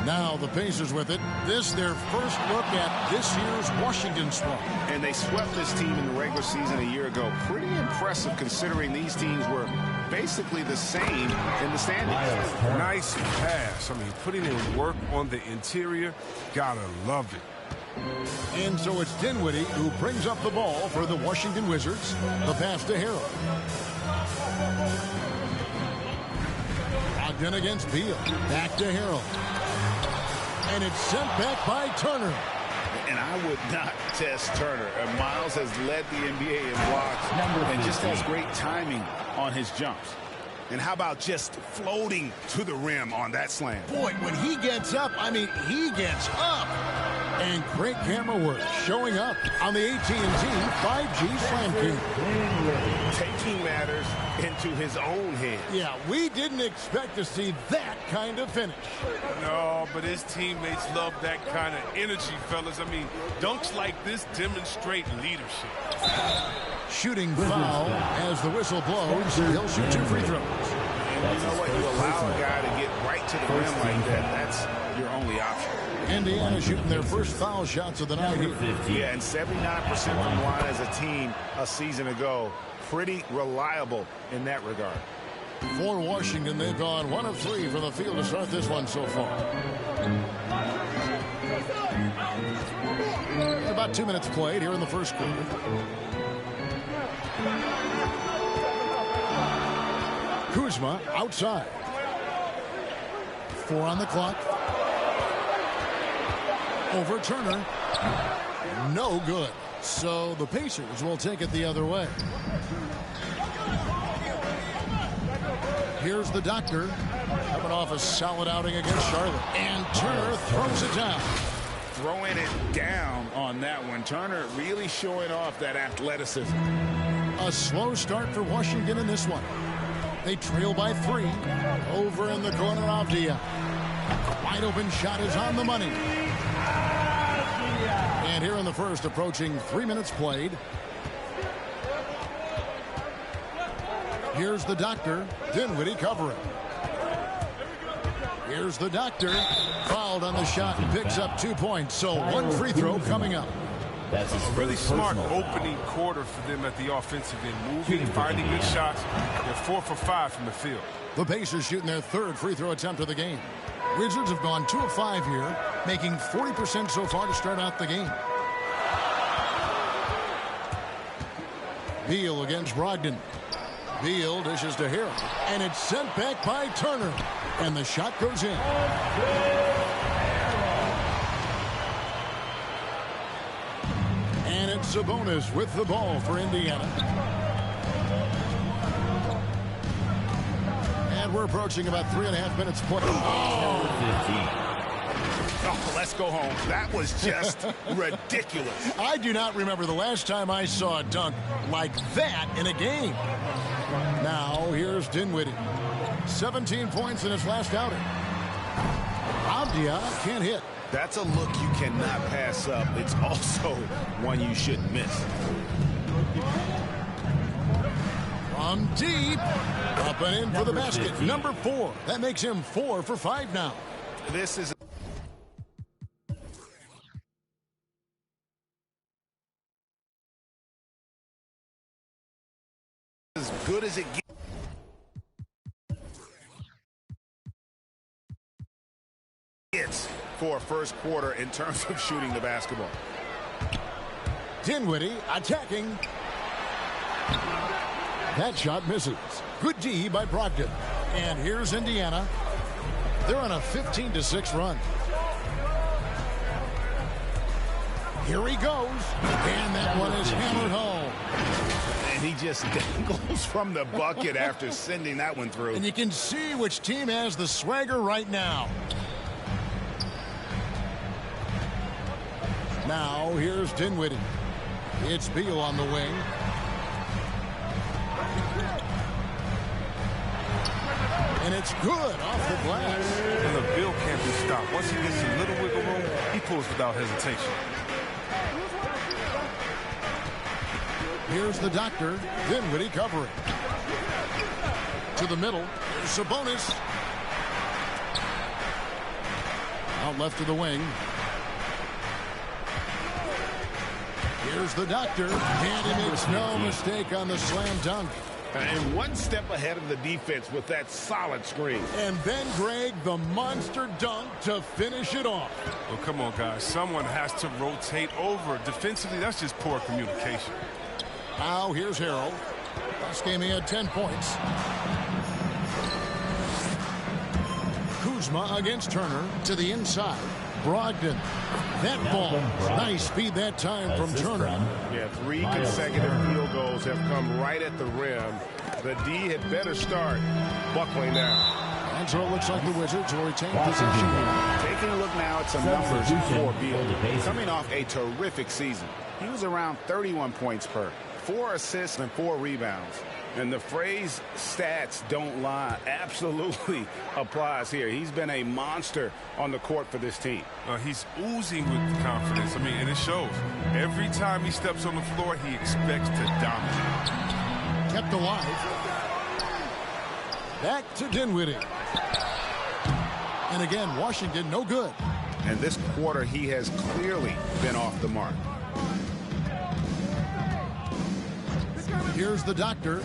K: Now the Pacers with it. This their first look at this year's Washington squad.
B: And they swept this team in the regular season a year ago. Pretty impressive considering these teams were basically the same in the standings.
F: Nice pass. I mean, putting in work on the interior. Gotta love it.
K: And so it's Dinwiddie who brings up the ball for the Washington Wizards. The pass to Harrell. Brogdon against Beal. Back to Harrell. And it's sent back by Turner.
B: And I would not test Turner. Miles has led the NBA in blocks and just has great timing on his jumps. And how about just floating to the rim on that slam?
K: Boy, when he gets up, I mean, he gets up. And great camera work showing up on the AT&T 5G Slam Cam.
B: Taking matters into his own hands.
K: Yeah, we didn't expect to see that kind of finish.
F: No, but his teammates love that kind of energy, fellas. I mean, dunks like this demonstrate leadership.
K: Shooting foul as the whistle blows. He'll shoot 2 free throws.
B: And you know what? You allow a guy to get right to the rim like that. That's your only option.
K: Indiana shooting their first foul shots of the night here.
B: Yeah, and 79% from the line as a team a season ago. Pretty reliable in that regard.
K: For Washington, they've gone 1 of 3 from the field to start this one so far. About 2 minutes played here in the first quarter. Kuzma outside. 4 on the clock. Over Turner. No good. So the Pacers will take it the other way. Here's the doctor. Coming off a solid outing against Charlotte. And Turner throws it down.
B: Throwing it down on that one. Turner really showing off that athleticism.
K: A slow start for Washington in this one. They trail by 3. Over in the corner, Avdia. Wide open shot is on the money. And here in the first, approaching 3 minutes played. Here's the doctor. Dinwiddie covering. Here's the doctor. Fouled on the shot and picks up 2 points. So one free throw coming up.
F: That's a really smart opening quarter for them at the offensive end. Moving, finding good shots. They're 4 for 5 from the field.
K: The Pacers shooting their third free throw attempt of the game. Wizards have gone 2 of 5 here, making 40% so far to start out the game. Beal against Brogdon. Beal dishes to Harrell, and it's sent back by Turner, and the shot goes in. And it's Sabonis with the ball for Indiana. And we're approaching about 3.5 minutes play.
B: Oh, let's go home. That was just ridiculous.
K: I do not remember the last time I saw a dunk like that in a game. Now, here's Dinwiddie. 17 points in his last outing. Avdia can't hit.
B: That's a look you cannot pass up. It's also one you shouldn't miss.
K: From deep. Up and in for the basket. Number 4. That makes him 4 for 5 now.
B: This is as good as it gets for a first quarter in terms of shooting the basketball.
K: Dinwiddie attacking. That shot misses. Good D by Brogdon. And here's Indiana. They're on a 15-6 run. Here he goes. And that one is hammered home.
B: And he just dangles from the bucket after sending that one through.
K: And you can see which team has the swagger right now. Now, here's Dinwiddie. It's Beal on the wing. And it's good off the glass.
F: And the Beal can't be stopped. Once he gets a little wiggle room, he pulls without hesitation.
K: Here's the doctor. Dinwiddie covering. To the middle. Here's Sabonis. Out left to the wing. Here's the doctor. And he makes no mistake on the slam dunk.
B: And one step ahead of the defense with that solid screen.
K: And then, Greg, the monster dunk to finish it off.
F: Well, come on, guys. Someone has to rotate over. Defensively, that's just poor communication.
K: Now, here's Harrell. Last game he had 10 points. Kuzma against Turner to the inside. Brogdon. That ball. Nice speed that time from Turner.
B: Yeah, 3 consecutive field goals have come right at the rim. The D had better start buckling down.
K: And so it looks like the Wizards will retain possession.
B: Taking a look now at some numbers for Beal. Coming off a terrific season. He was around 31 points per, 4 assists and 4 rebounds. And the phrase stats don't lie absolutely applies here. He's been a monster on the court for this team.
F: He's oozing with confidence. I mean, and it shows. Every time he steps on the floor, he expects to dominate.
K: Kept alive. Back to Dinwiddie. And again, Washington no good.
B: And this quarter, he has clearly been off the mark.
K: Here's the doctor.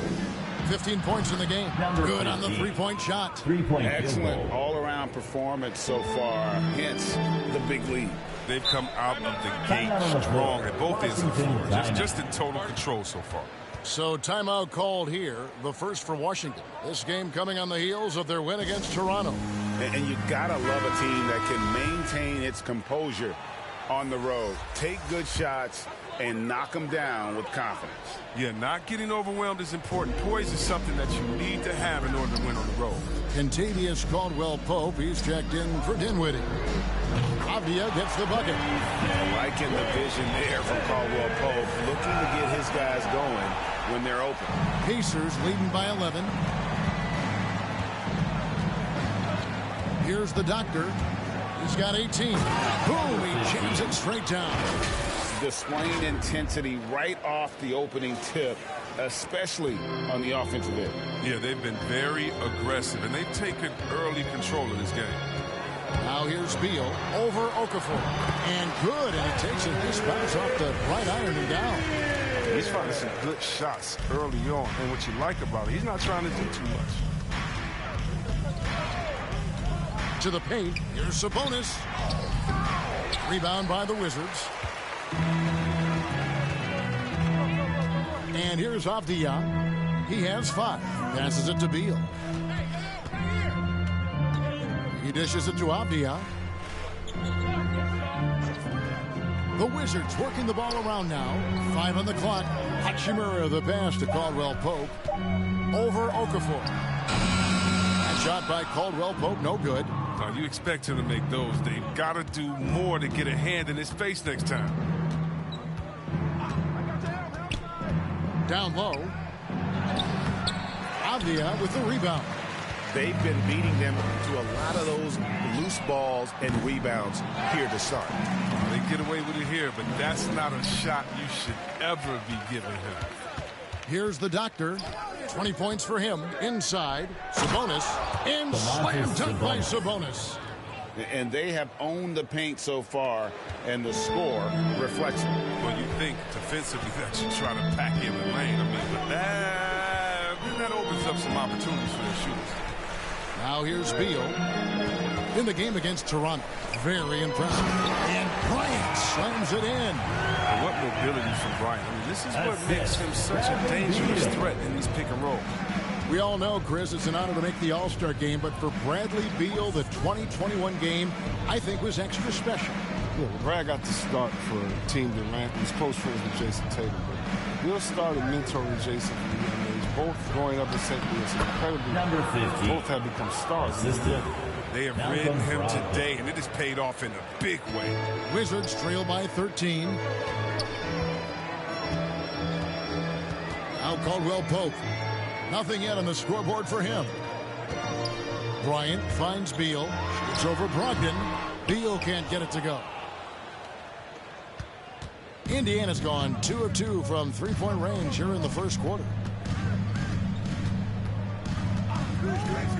K: 15 points in the game. Good on the three-point shot.
B: Excellent all-around performance so far. Hence the big lead.
F: They've come out of the gate strong at both ends of the floor. Just in total control so far.
K: So timeout called here. The first for Washington. This game coming on the heels of their win against Toronto.
B: And you gotta love a team that can maintain its composure on the road. Take good shots and knock them down with confidence.
F: Yeah, not getting overwhelmed is important. Poise is something that you need to have in order to win on the road.
K: Contavious Caldwell-Pope, he's checked in for Dinwiddie. Avdia gets the bucket.
B: Liking the vision there from Caldwell-Pope, looking to get his guys going when they're open.
K: Pacers leading by 11. Here's the doctor. He's got 18. Boom, he jams it straight down.
B: displaying intensity right off the opening tip, especially on the offensive end.
M: Yeah, they've been very aggressive, and they've taken early control of this game.
K: Now here's Beal over Okafor. And good, and he takes a nice bounce off the right iron and down.
M: He's finding some good shots early on, and what you like about it, he's not trying to do too much.
K: To the paint, here's Sabonis. Rebound by the Wizards. And here's Avdija. He has 5. Passes it to Beal. He dishes it to Avdija. The Wizards working the ball around now. 5 on the clock. Hachimura the pass to Caldwell Pope. Over Okafor. And shot by Caldwell Pope, no good.
M: Now, you expect him to make those. They've got to do more to get a hand in his face next time.
K: Down low. Avdija with the rebound.
B: They've been beating them to a lot of those loose balls and rebounds here to start.
M: They get away with it here, but that's not a shot you should ever be giving him.
K: Here's the doctor. 20 points for him. Inside. Sabonis. And slam dunk by Sabonis.
B: And they have owned the paint so far, and the score reflects it.
M: Well, you think defensively that you try to pack in the lane. I mean, but that opens up some opportunities for their shooters.
K: Now here's Beal. In the game against Toronto. Very impressive. And Bryant slams it in.
M: And what mobility from Bryant. I mean, this is what makes him such a dangerous threat in these pick and roll.
K: We all know, Chris, it's an honor to make the All-Star game, but for Bradley Beal, the 2021 game, I think was extra special.
N: Yeah, well, Brad got to start for Team Durant. He's close friends with Jason Tatum, but Beal started mentoring Jason from the young age. Both growing up in St. Louis, incredibly.
H: Number 50.
N: Both have become stars.
M: They have ridden him today, and it has paid off in a big way.
K: Wizards trail by 13. Now Caldwell Pope. Nothing yet on the scoreboard for him. Bryant finds Beal. Shoots over Brogdon. Beal can't get it to go. Indiana's gone 2 of 2 from three-point range here in the first quarter.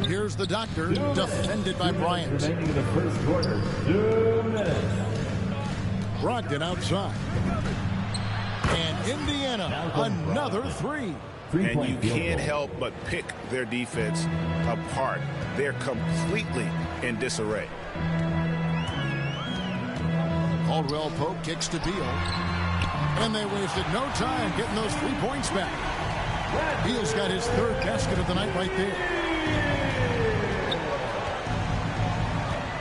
K: Here's the doctor, defended by Bryant.
H: Remaining in the first quarter, 2 minutes.
K: Brogdon outside. And Indiana, another 3.
B: And you can't help but pick their defense apart. They're completely in disarray.
K: Caldwell Pope kicks to Beal. And they wasted no time getting those 3 points back. Beal's got his 3rd basket of the night right there.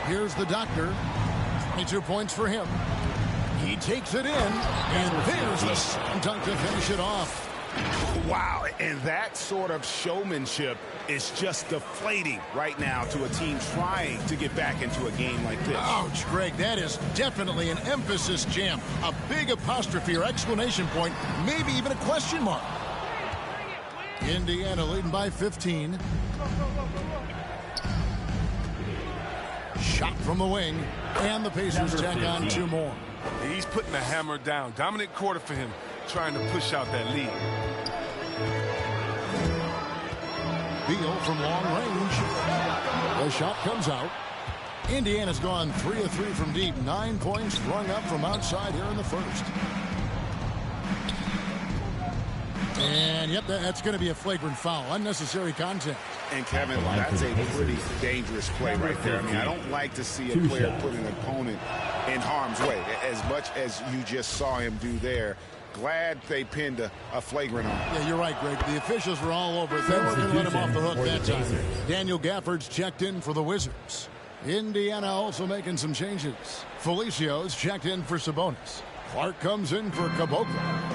K: Here's the doctor. 22 points for him. He takes it in. And there's the slam dunk to finish it off.
B: Wow, and that sort of showmanship is just deflating right now to a team trying to get back into a game like this.
K: Ouch, Greg, that is definitely an emphasis jam. A big apostrophe or exclamation point, maybe even a question mark. Indiana leading by 15. Shot from the wing, and the Pacers tack on 2 more.
M: He's putting the hammer down. Dominant quarter for him, trying to push out that lead.
K: Beal from long range. The shot comes out. Indiana's gone 3 of 3 from deep. 9 points rung up from outside here in the first. And, yep, that's going to be a flagrant foul. Unnecessary contact.
B: And, Kevin, that's a pretty dangerous play right there. I mean, I don't like to see a player put an opponent in harm's way, as much as you just saw him do there. Glad they pinned a flagrant on him.
K: Yeah, you're right, Greg. The officials were all over it. They weren't going to let him off the hook that time. Daniel Gafford's checked in for the Wizards. Indiana also making some changes. Felicio's checked in for Sabonis. Clark comes in for Caboclo.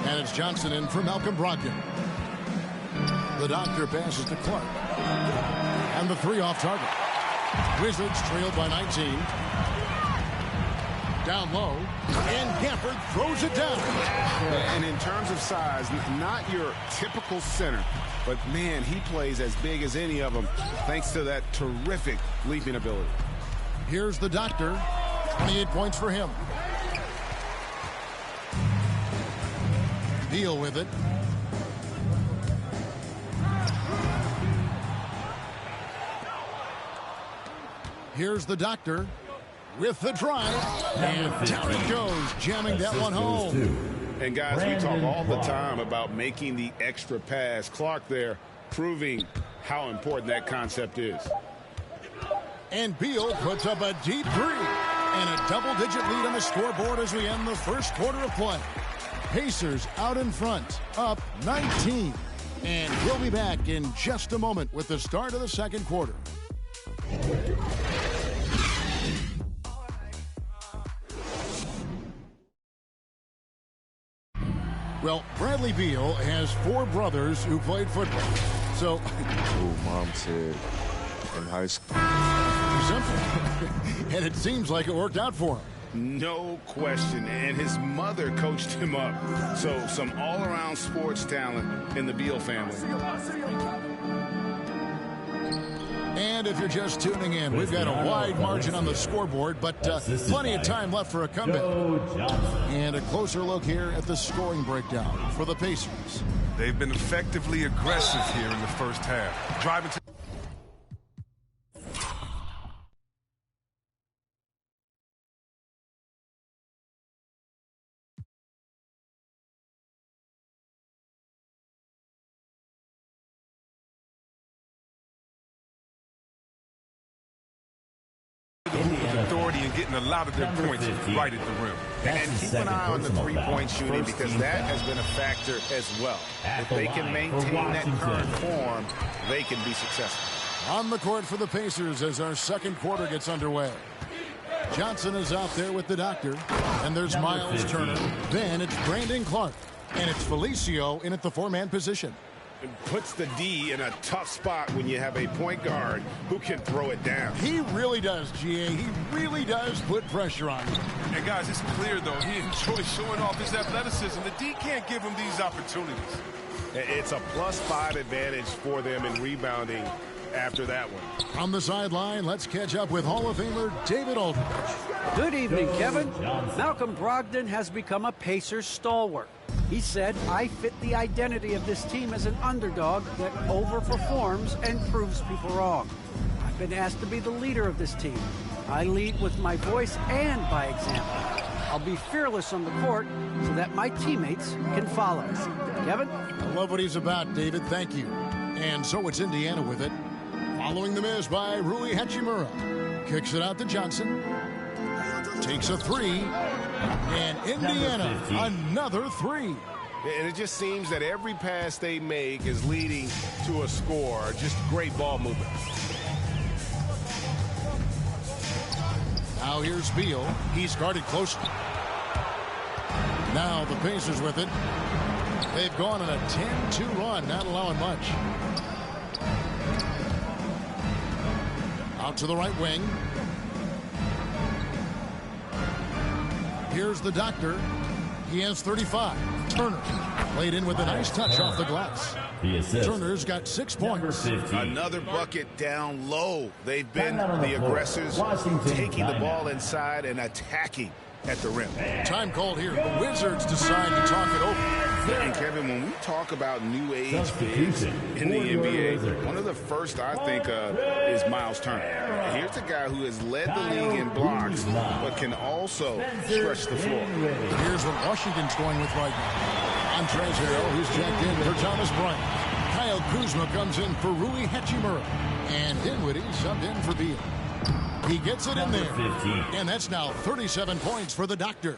K: And it's Johnson in for Malcolm Brogdon. The doctor passes to Clark. And the 3 off target. Wizards trailed by 19. Down low. And Gafford throws it down.
B: And in terms of size, not your typical center. But, man, he plays as big as any of them thanks to that terrific leaping ability.
K: Here's the doctor. 28 points for him. Beal with it. Here's the doctor with the drive. And down it goes, jamming that one home.
B: And guys, we talk all the time about making the extra pass. Clark there proving how important that concept is.
K: And Beal puts up a deep three. And a double-digit lead on the scoreboard as we end the first quarter of play. Pacers out in front, up 19. And we'll be back in just a moment with the start of the second quarter. Well, Bradley Beal has 4 brothers who played football. So,
N: Mom said in high school.
K: Simple. And it seems like it worked out for him.
B: No question. And his mother coached him up. So some all-around sports talent in the Beal family.
K: And if you're just tuning in, we've got a wide margin on the scoreboard, but plenty of time left for a comeback. And a closer look here at the scoring breakdown for the Pacers.
M: They've been effectively aggressive here in the first half. Driving to authority and getting a lot of their points right at the rim.
B: And keep an eye on the three-point shooting because that has been a factor as well. If they can maintain that current form, they can be successful.
K: On the court for the Pacers as our second quarter gets underway. Johnson is out there with the doctor, and there's Miles Turner. Then it's Brandon Clark, and it's Felicio in at the 4-man position.
B: It puts the D in a tough spot when you have a point guard who can throw it down.
K: He really does, GA. He really does put pressure on him.
M: And guys, it's clear, though, he enjoys showing off his athleticism. The D can't give him these opportunities.
B: It's a +5 advantage for them in rebounding after that one.
K: On the sideline, let's catch up with Hall of Famer David Aldridge.
L: Good evening, Kevin. Malcolm Brogdon has become a Pacers stalwart. He said, I fit the identity of this team as an underdog that overperforms and proves people wrong. I've been asked to be the leader of this team. I lead with my voice and by example. I'll be fearless on the court so that my teammates can follow. Kevin?
K: I love what he's about, David. Thank you. And so it's Indiana with it. Following the miss by Rui Hachimura. Kicks it out to Johnson. Takes a three. And Indiana, another three.
B: And it just seems that every pass they make is leading to a score. Just great ball movement.
K: Now here's Beal. He's guarded closely. Now the Pacers with it. They've gone on a 10-2 run, not allowing much. Out to the right wing. Here's the doctor. He has 35. Turner played in with a nice touch off the glass. Turner's got 6 points.
B: Another bucket down low. They've been the aggressors, taking the ball inside and attacking at the rim.
K: Time called here. The Wizards decide to talk it over.
B: And Kevin, when we talk about new age bigs in the NBA, one of the first I think of is Miles Turner. Here's a guy who has led the league in blocks, but can also stretch the floor.
K: Here's what Washington's going with right now. Montrezl Harrell, who's checked in for Thomas Bryant. Kyle Kuzma comes in for Rui Hachimura. And Dinwiddie subbed in for Beal. He gets it in there. And that's now 37 points for the doctor.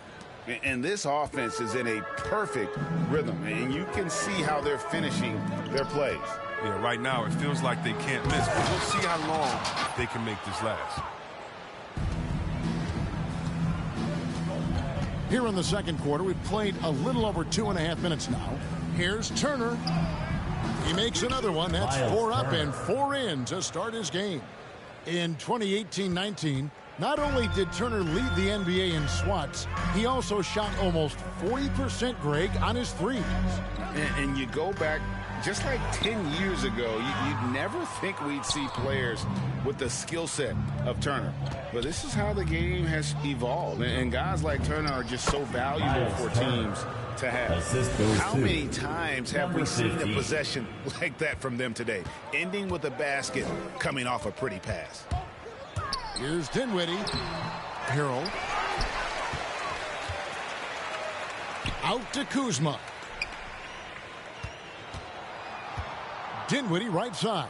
B: And this offense is in a perfect rhythm. And you can see how they're finishing their plays.
M: Yeah, right now it feels like they can't miss. But we'll see how long they can make this last.
K: Here in the second quarter, we've played a little over 2.5 minutes now. Here's Turner. He makes another one. That's 4 up and 4 in to start his game. In 2018-19, not only did Turner lead the NBA in swats, he also shot almost 40%, Greg, on his threes.
B: And you go back just like 10 years ago, you'd never think we'd see players with the skill set of Turner. But this is how the game has evolved. And guys like Turner are just so valuable for teams to have. How many times have we seen a possession like that from them today, ending with a basket coming off a pretty pass?
K: Here's Dinwiddie. Harrell. Out to Kuzma. Dinwiddie right side.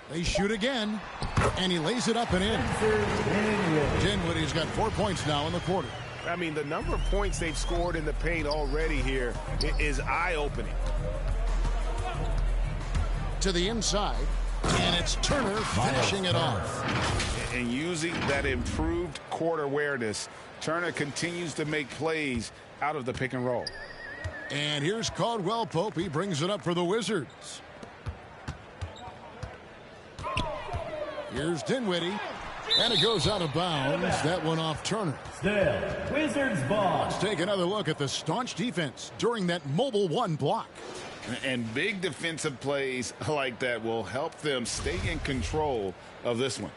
K: They shoot again, and he lays it up and in. Dinwiddie's got 4 points now in the quarter.
F: I mean, the number of points they've scored in the paint already here is eye-opening.
K: To the inside, and it's Turner finishing it off.
B: And using that improved court awareness, Turner continues to make plays out of the pick and roll.
K: And here's Caldwell Pope. He brings it up for the Wizards. Here's Dinwiddie. And it goes out of bounds. That one off Turner.
H: Still, Wizards ball.
K: Let's take another look at the staunch defense during that mobile one block.
B: And big defensive plays like that will help them stay in control of this one.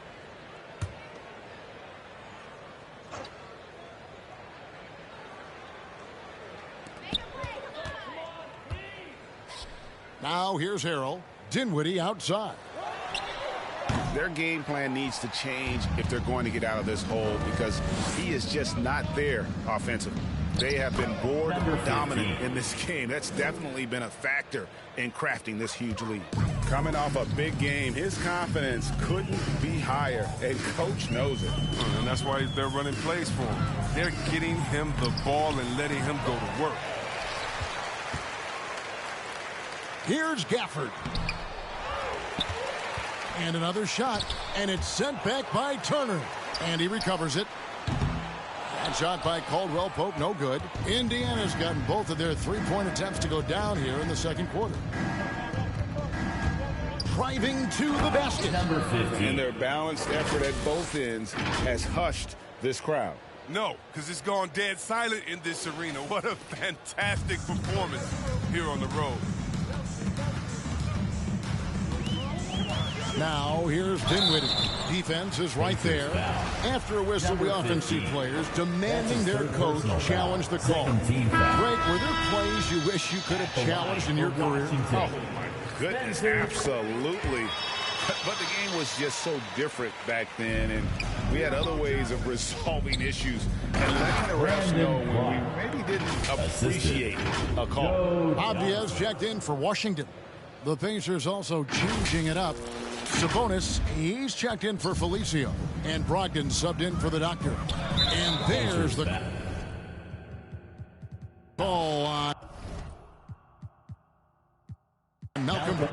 K: Now here's Harrell. Dinwiddie outside.
B: Their game plan needs to change if they're going to get out of this hole, because he is just not there offensively. They have been board dominant in this game. That's definitely been a factor in crafting this huge lead. Coming off a big game, his confidence couldn't be higher, and coach knows it.
M: And that's why they're running plays for him. They're getting him the ball and letting him go to work.
K: Here's Gafford. And another shot, and it's sent back by Turner. And he recovers it. That shot by Caldwell Pope, no good. Indiana's gotten both of their three-point attempts to go down here in the second quarter. Driving to the basket.
H: Number 15.
B: And their balanced effort at both ends has hushed this crowd.
M: No, because it's gone dead silent in this arena. What a fantastic performance here on the road.
K: Now, here's Dinwiddie. Defense is right there. After a whistle, we often see players demanding their coach challenge the call. Greg, were there plays you wish you could have challenged in your career?
B: Oh, my goodness, absolutely. But the game was just so different back then, and we had other ways of resolving issues and letting the refs know when we maybe didn't appreciate a call.
K: Bob Diaz checked in for Washington. The Pacers also changing it up. Sabonis, he's checked in for Felicio. And Brogdon subbed in for the doctor. And there's the call on Malcolm.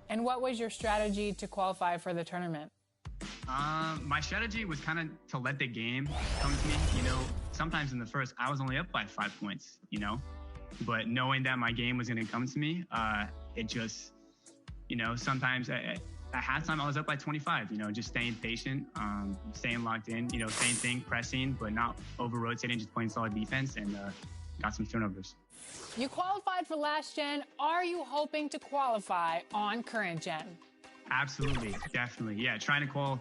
J: And what was your strategy to qualify for the tournament?
D: My strategy was kind of to let the game come to me. You know, sometimes in the first, I was only up by 5 points, you know? But knowing that my game was going to come to me, it just, sometimes at halftime I was up by 25, just staying patient, staying locked in, same thing, pressing, but not over-rotating, just playing solid defense, and got some turnovers.
J: You qualified for last gen. Are you hoping to qualify on current gen?
D: Absolutely, definitely. Yeah, trying to qual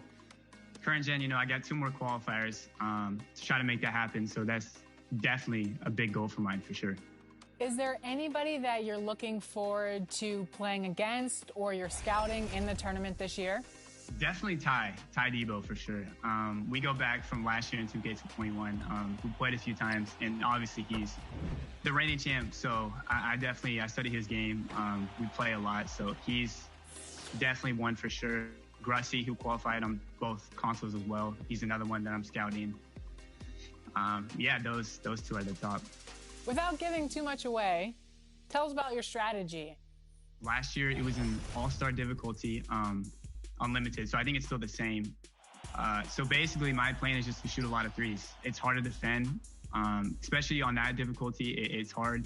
D: current gen, I got 2 more qualifiers to try to make that happen. So that's definitely a big goal for mine for sure.
J: Is there anybody that you're looking forward to playing against or you're scouting in the tournament this year?
D: Definitely Ty Debo for sure. We go back from last year in 2K21. We played a few times, and obviously he's the reigning champ. So I study his game. We play a lot, so he's definitely one for sure. Grussy, who qualified on both consoles as well. He's another one that I'm scouting. Yeah, those 2 are at the top.
J: Without giving too much away, tell us about your strategy.
D: Last year, it was an all-star difficulty, unlimited, so I think it's still the same. So basically, my plan is just to shoot a lot of threes. It's hard to defend, especially on that difficulty. It's hard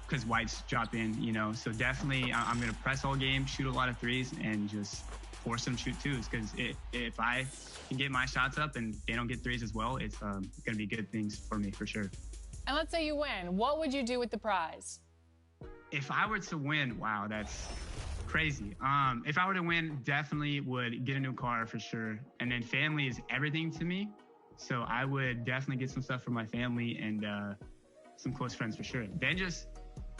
D: because whites drop in, So definitely, I'm going to press all game, shoot a lot of threes, and just force them to shoot twos. Because if I can get my shots up and they don't get threes as well, it's going to be good things for me for sure.
J: And let's say you win. What would you do with the prize?
D: If I were to win, wow, that's crazy. If I were to win, definitely would get a new car for sure. And then family is everything to me. So I would definitely get some stuff for my family and some close friends for sure. Then just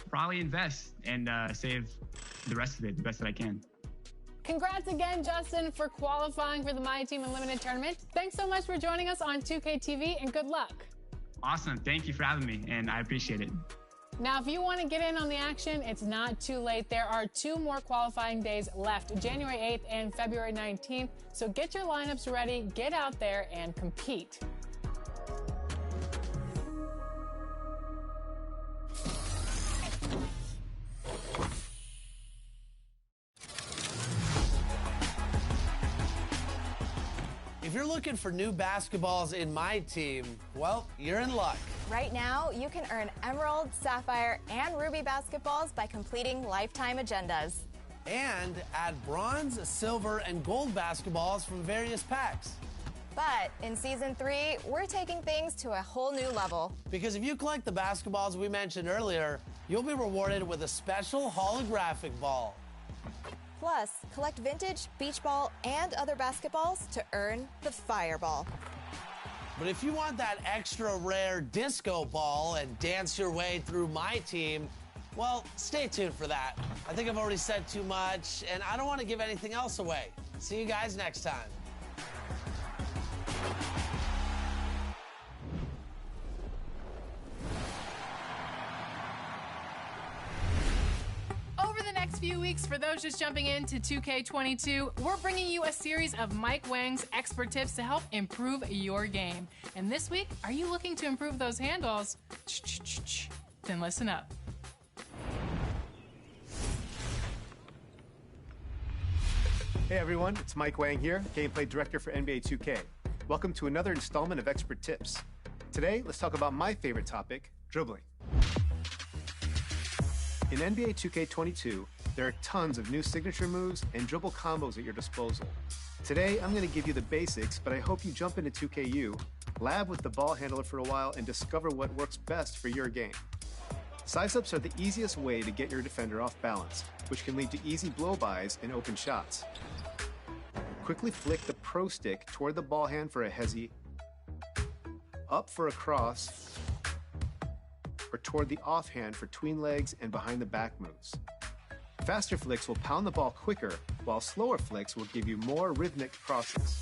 D: probably invest and save the rest of it the best that I can.
J: Congrats again, Justin, for qualifying for the My Team Unlimited tournament. Thanks so much for joining us on 2K TV, and good luck.
D: Awesome. Thank you for having me, and I appreciate it.
J: Now, if you want to get in on the action, it's not too late. There are 2 more qualifying days left, January 8th and February 19th. So get your lineups ready, get out there, and compete.
E: If you're looking for new basketballs in my team, well, you're in luck.
O: Right now, you can earn Emerald, Sapphire, and Ruby basketballs by completing lifetime agendas.
E: And add bronze, silver, and gold basketballs from various packs.
O: But in Season 3, we're taking things to a whole new level.
E: Because if you collect the basketballs we mentioned earlier, you'll be rewarded with a special holographic ball.
O: Plus, collect vintage, beach ball, and other basketballs to earn the Fireball.
E: But if you want that extra rare disco ball and dance your way through my team, well, stay tuned for that. I think I've already said too much, and I don't want to give anything else away. See you guys next time.
J: Over the next few weeks, for those just jumping into 2K22, we're bringing you a series of Mike Wang's expert tips to help improve your game. And this week, are you looking to improve those handles? Then listen up.
P: Hey everyone, it's Mike Wang here, Gameplay Director for NBA 2K. Welcome to another installment of Expert Tips. Today, let's talk about my favorite topic, dribbling. In NBA 2K22, there are tons of new signature moves and dribble combos at your disposal. Today, I'm going to give you the basics, but I hope you jump into 2KU, lab with the ball handler for a while, and discover what works best for your game. Size-ups are the easiest way to get your defender off balance, which can lead to easy blow-bys and open shots. Quickly flick the pro stick toward the ball hand for a hezzy, up for a cross, or toward the offhand for tween legs and behind the back moves. Faster flicks will pound the ball quicker, while slower flicks will give you more rhythmic crosses.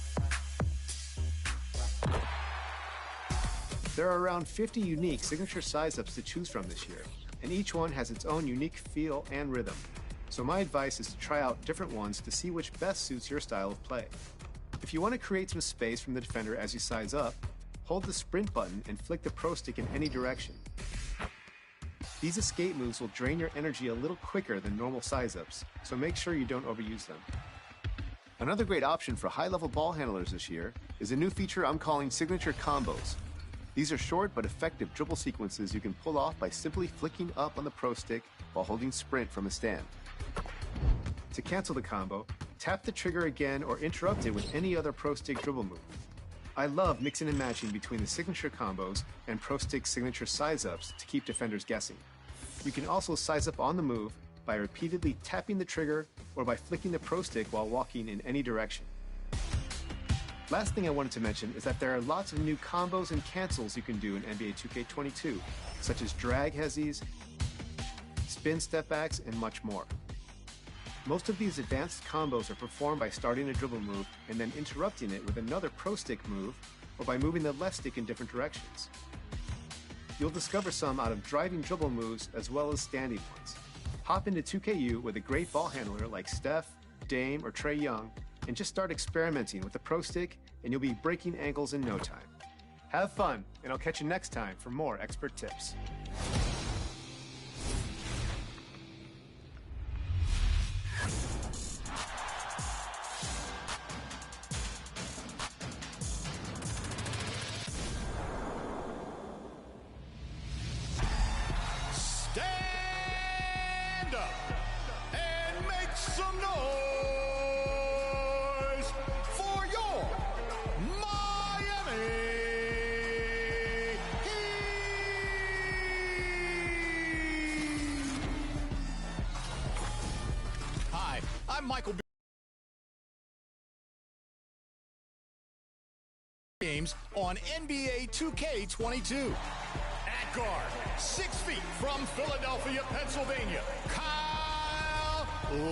P: There are around 50 unique signature size-ups to choose from this year, and each one has its own unique feel and rhythm. So my advice is to try out different ones to see which best suits your style of play. If you want to create some space from the defender as you size up, hold the sprint button and flick the pro stick in any direction. These escape moves will drain your energy a little quicker than normal size-ups, so make sure you don't overuse them. Another great option for high-level ball handlers this year is a new feature I'm calling Signature Combos. These are short but effective dribble sequences you can pull off by simply flicking up on the Pro Stick while holding Sprint from a stand. To cancel the combo, tap the trigger again or interrupt it with any other Pro Stick dribble move. I love mixing and matching between the signature combos and Pro Stick signature size-ups to keep defenders guessing. You can also size up on the move by repeatedly tapping the trigger or by flicking the Pro Stick while walking in any direction. Last thing I wanted to mention is that there are lots of new combos and cancels you can do in NBA 2K22, such as drag hezzies, spin step backs, and much more. Most of these advanced combos are performed by starting a dribble move and then interrupting it with another Pro Stick move or by moving the left stick in different directions. You'll discover some out of driving dribble moves as well as standing ones. Hop into 2KU with a great ball handler like Steph, Dame, or Trae Young and just start experimenting with the Pro Stick and you'll be breaking ankles in no time. Have fun, and I'll catch you next time for more expert tips.
Q: Stand up and make some noise for your Miami Heat. Hi, I'm Michael B. Games on NBA 2K22. At guard, 6 feet from Philadelphia, Pennsylvania, Kyle Lowry.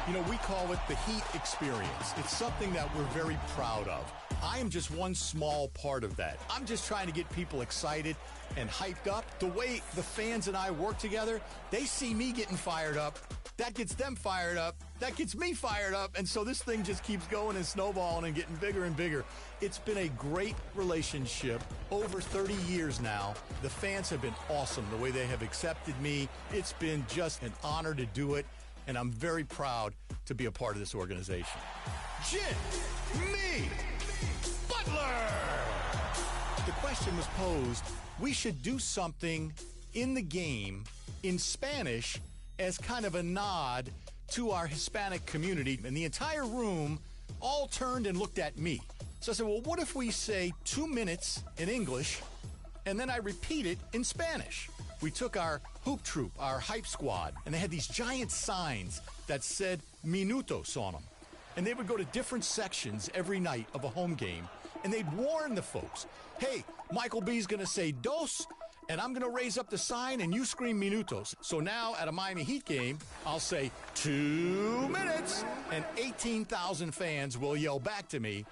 Q: You know, we call it the Heat experience. It's something that we're very proud of. I am just one small part of that. I'm just trying to get people excited and hyped up. The way the fans and I work together, they see me getting fired up. That gets them fired up. That gets me fired up. And so this thing just keeps going and snowballing and getting bigger and bigger. It's been a great relationship over 30 years now. The fans have been awesome the way they have accepted me. It's been just an honor to do it. And I'm very proud to be a part of this organization. Jimmy Butler! The question was posed, we should do something in the game in Spanish as kind of a nod to our Hispanic community. And the entire room all turned and looked at me. So I said, well, what if we say 2 minutes in English, and then I repeat it in Spanish? We took our hoop troop, our hype squad, and they had these giant signs that said minutos on them. And they would go to different sections every night of a home game, and they'd warn the folks, hey, Michael B's going to say dos, and I'm going to raise up the sign, and you scream minutos. So now at a Miami Heat game, I'll say 2 minutes, and 18,000 fans will yell back to me.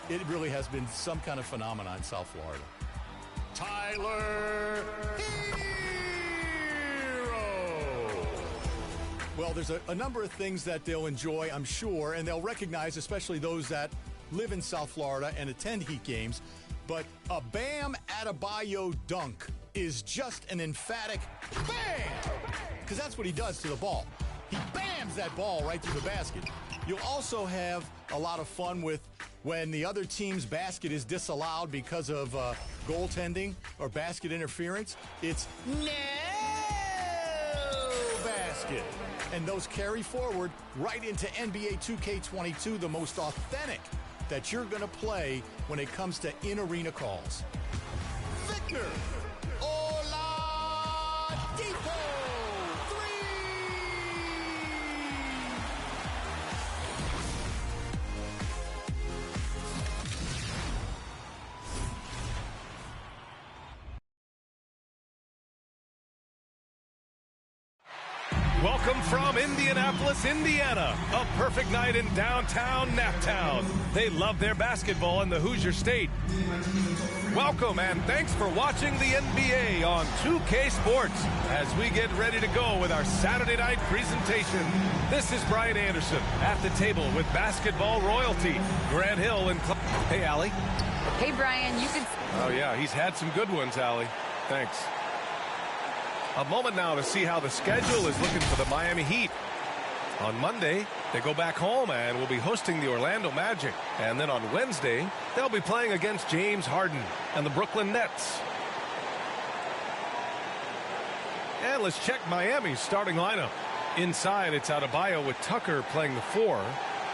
Q: It really has been some kind of phenomenon in South Florida. Tyler Hero! Well, there's a number of things that they'll enjoy, I'm sure, and they'll recognize, especially those that live in South Florida and attend Heat games. But a Bam Adebayo dunk is just an emphatic bam! Because that's what he does to the ball. He bams that ball right through the basket. You'll also have a lot of fun with when the other team's basket is disallowed because of goaltending or basket interference. It's no basket. And those carry forward right into NBA 2K22, the most authentic that you're going to play when it comes to in-arena calls. Victor Oladipo!
F: Welcome from Indianapolis, Indiana. A perfect night in downtown Naptown. They love their basketball in the Hoosier State. Welcome and thanks for watching the NBA on 2K Sports as we get ready to go with our Saturday night presentation. This is Brian Anderson at the table with basketball royalty, Grant Hill and Hey, Allie.
G: Hey, Brian, you can...
F: Oh, yeah, he's had some good ones, Allie. Thanks. A moment now to see how the schedule is looking for the Miami Heat. On Monday, they go back home and will be hosting the Orlando Magic. And then on Wednesday, they'll be playing against James Harden and the Brooklyn Nets. And let's check Miami's starting lineup. Inside, it's Adebayo with Tucker playing the 4.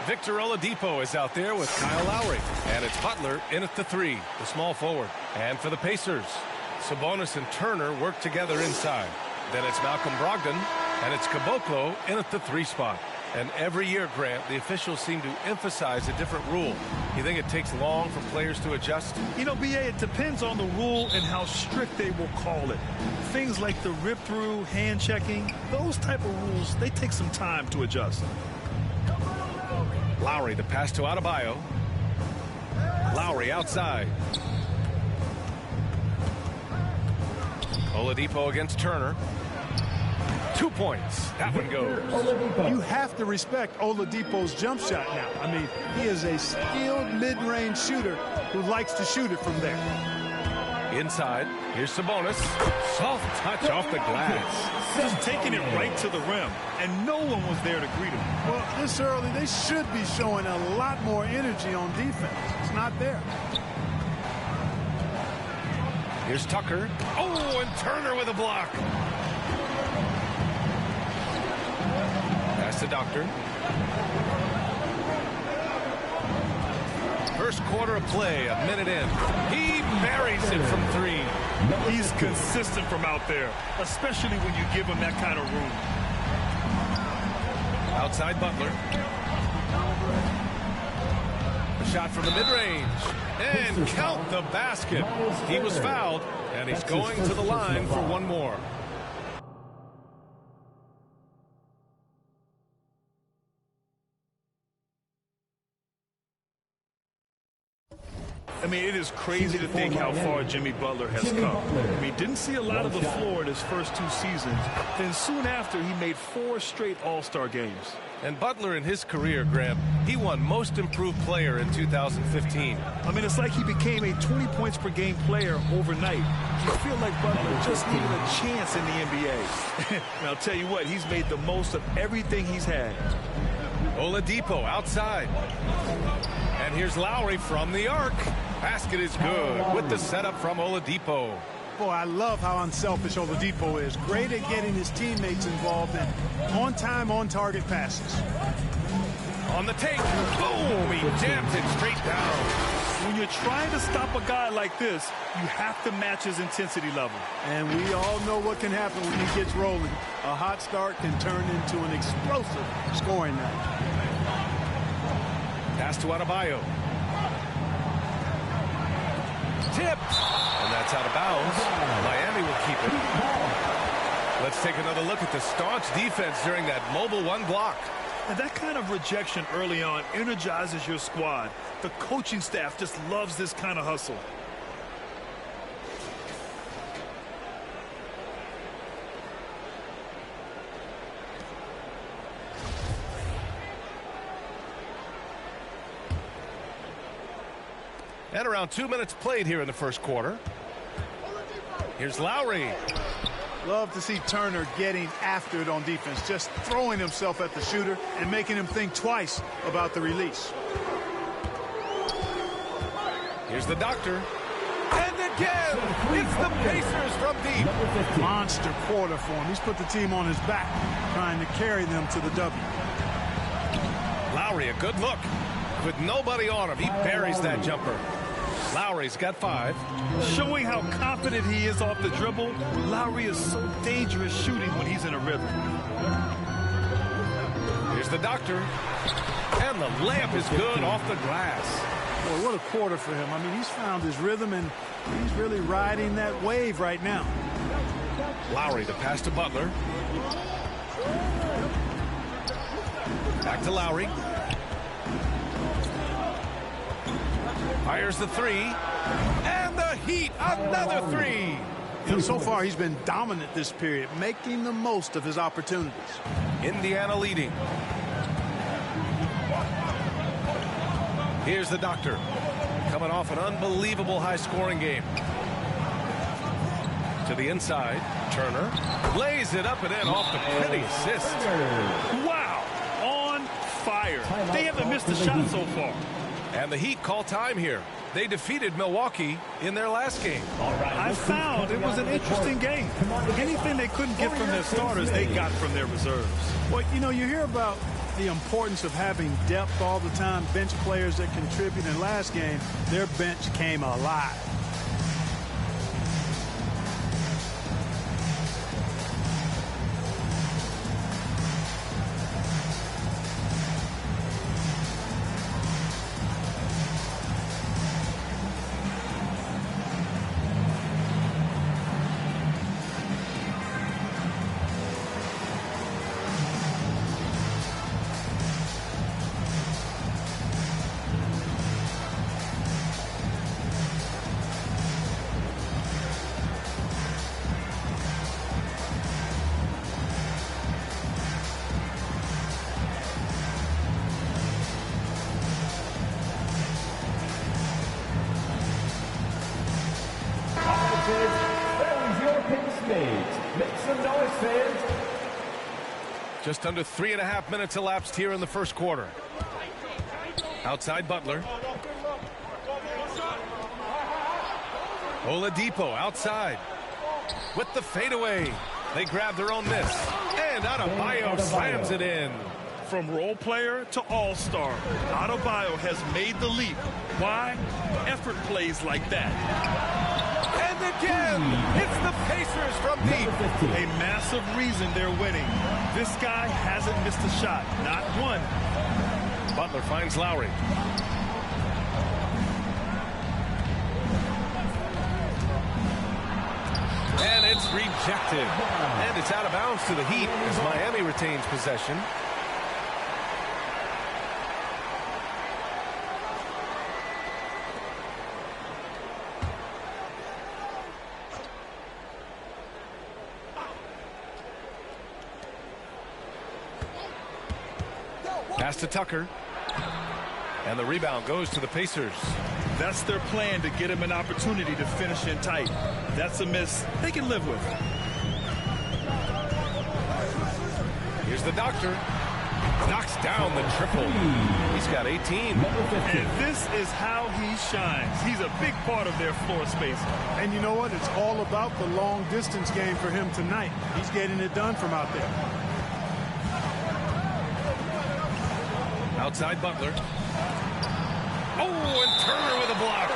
F: Victor Oladipo is out there with Kyle Lowry. And it's Butler in at the 3, the small forward. And for the Pacers, Sabonis and Turner work together inside. Then it's Malcolm Brogdon, and it's Caboclo in at the 3 spot. And every year, Grant, the officials seem to emphasize a different rule. You think it takes long for players to adjust?
I: You know, B.A., it depends on the rule and how strict they will call it. Things like the rip-through, hand-checking, those type of rules, they take some time to adjust.
F: Lowry, the pass to Adebayo. Lowry outside. Oladipo against Turner. 2 points. That one goes.
R: You have to respect Oladipo's jump shot now. I mean, he is a skilled mid-range shooter who likes to shoot it from there.
F: Inside, here's Sabonis. Soft touch off the glass.
I: Just taking it right to the rim, and no one was there to greet him.
R: Well, this early, they should be showing a lot more energy on defense. It's not there.
F: Here's Tucker. Oh, and Turner with a block. Pass to Doctor. First quarter of play, a minute in. He buries it from 3.
I: He's consistent from out there, especially when you give him that kind of room.
F: Outside Butler. A shot from the mid-range. And count the basket. He was fouled, and he's going to the line for one more.
I: I mean, it is crazy to think how far Jimmy Butler has come. I mean, didn't see a lot of the floor in his first 2 seasons. Then soon after, he made 4 straight All-Star games.
F: And Butler in his career, Graham, he won Most Improved Player in 2015.
I: I mean, it's like he became a 20 points per game player overnight. You feel like Butler just needed a chance in the NBA. And I'll tell you what, he's made the most of everything he's had.
F: Oladipo outside. And here's Lowry from the arc. Basket is good with the setup from Oladipo.
R: Boy, I love how unselfish Oladipo is. Great at getting his teammates involved in on-time, on-target passes.
F: On the take. Boom! He jams it straight down.
I: When you're trying to stop a guy like this, you have to match his intensity level.
R: And we all know what can happen when he gets rolling. A hot start can turn into an explosive scoring night.
F: Pass to Adebayo. Tipped. And that's out of bounds. Miami will keep it. Let's take another look at the staunch defense during that mobile 1 block.
I: And that kind of rejection early on energizes your squad. The coaching staff just loves this kind of hustle.
F: And around 2 minutes played here in the first quarter. Here's Lowry.
R: Love to see Turner getting after it on defense, just throwing himself at the shooter and making him think twice about the release.
F: Here's the Doctor. And again, it's the Pacers from deep.
R: Monster quarter for him. He's put the team on his back, trying to carry them to the W.
F: Lowry, a good look. With nobody on him, he buries that jumper. Lowry's got 5.
I: Showing how confident he is off the dribble, Lowry is so dangerous shooting when he's in a rhythm.
F: Here's the Doctor. And the layup is good off the glass.
R: Boy, what a quarter for him. I mean, he's found his rhythm, and he's really riding that wave right now.
F: Lowry, the pass to Butler. Back to Lowry. Fires the 3. And the Heat, another 3.
R: You know, so far, he's been dominant this period, making the most of his opportunities.
F: Indiana leading. Here's the Doctor. Coming off an unbelievable high-scoring game. To the inside. Turner lays it up and in off the pretty assist.
I: Wow. fire. They haven't missed a shot so far.
F: And the Heat call time here. They defeated Milwaukee in their last game.
I: I found it was an interesting game. Anything they couldn't get from their starters, they got from their reserves.
R: Well, you know, you hear about the importance of having depth all the time, bench players that contribute. In last game, their bench came alive.
F: Just under 3.5 minutes elapsed here in the first quarter. Outside Butler. Oladipo outside. With the fadeaway. They grab their own miss. And Adebayo slams it in.
I: From role player to all-star, Adebayo has made the leap. Why? Effort plays like that.
F: And again, it's the Pacers from deep.
I: A massive reason they're winning. This guy hasn't missed a shot, not one.
F: Butler finds Lowry. And it's rejected. And it's out of bounds to the Heat as Miami retains possession. Pass to Tucker. And the rebound goes to the Pacers.
I: That's their plan, to get him an opportunity to finish in tight. That's a miss they can live with.
F: Here's the doctor. Knocks down the triple. He's got 18.
I: And this is how he shines. He's a big part of their floor space.
R: And you know what? It's all about the long distance game for him tonight. He's getting it done from out there.
F: Outside Butler. Oh, and Turner with a block.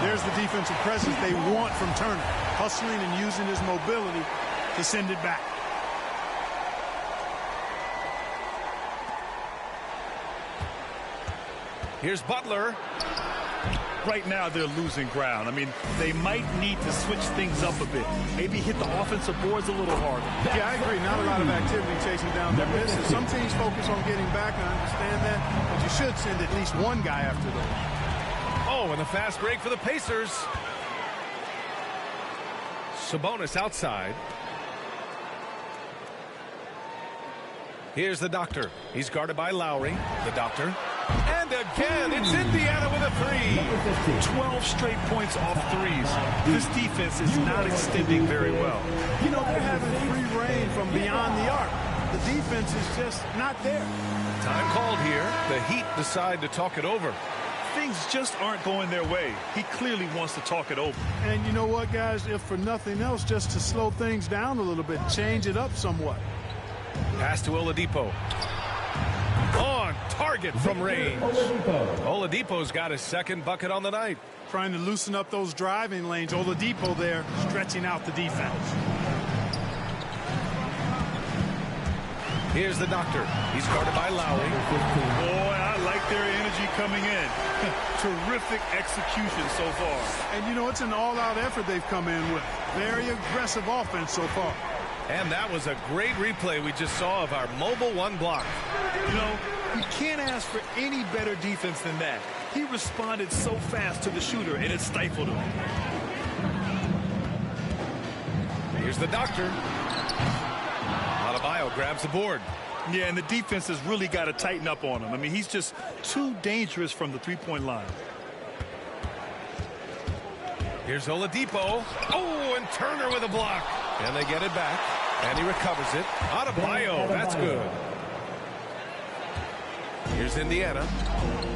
R: There's the defensive presence they want from Turner. Hustling and using his mobility to send it back.
F: Here's Butler.
I: Right now they're losing ground. I mean, they might need to switch things up a bit. Maybe hit the offensive boards a little harder.
R: Yeah, I agree. Not a lot of activity chasing down their misses. Some teams focus on getting back. I understand that. But you should send at least one guy after them.
F: Oh, and a fast break for the Pacers. Sabonis outside. Here's the doctor. He's guarded by Lowry. The doctor. And again, it's Indiana with a three.
I: 12 straight points off threes. This defense is not extending very well.
R: You know, they're having free reign from beyond the arc. The defense is just not there.
F: Time called here. The Heat decide to talk it over.
I: Things just aren't going their way. He clearly wants to talk it over.
R: And you know what, guys? If for nothing else, just to slow things down a little bit, change it up somewhat.
F: Pass to Oladipo. On target from range. Oladipo's got his second bucket on the night.
R: Trying to loosen up those driving lanes. Oladipo there stretching out the defense.
F: Here's the doctor. He's guarded by Lowry.
I: Boy, I like their energy coming in. Terrific execution so far.
R: And you know, it's an all-out effort they've come in with. Very aggressive offense so far.
F: And that was a great replay we just saw of our mobile one block.
I: You know, you can't ask for any better defense than that. He responded so fast to the shooter, and it stifled him.
F: Here's the doctor. Adebayo grabs the board.
I: Yeah, and the defense has really got to tighten up on him. I mean, he's just too dangerous from the three-point line.
F: Here's Oladipo. Oh, and Turner with a block. And they get it back. And he recovers it. Adebayo, that's good. Here's Indiana.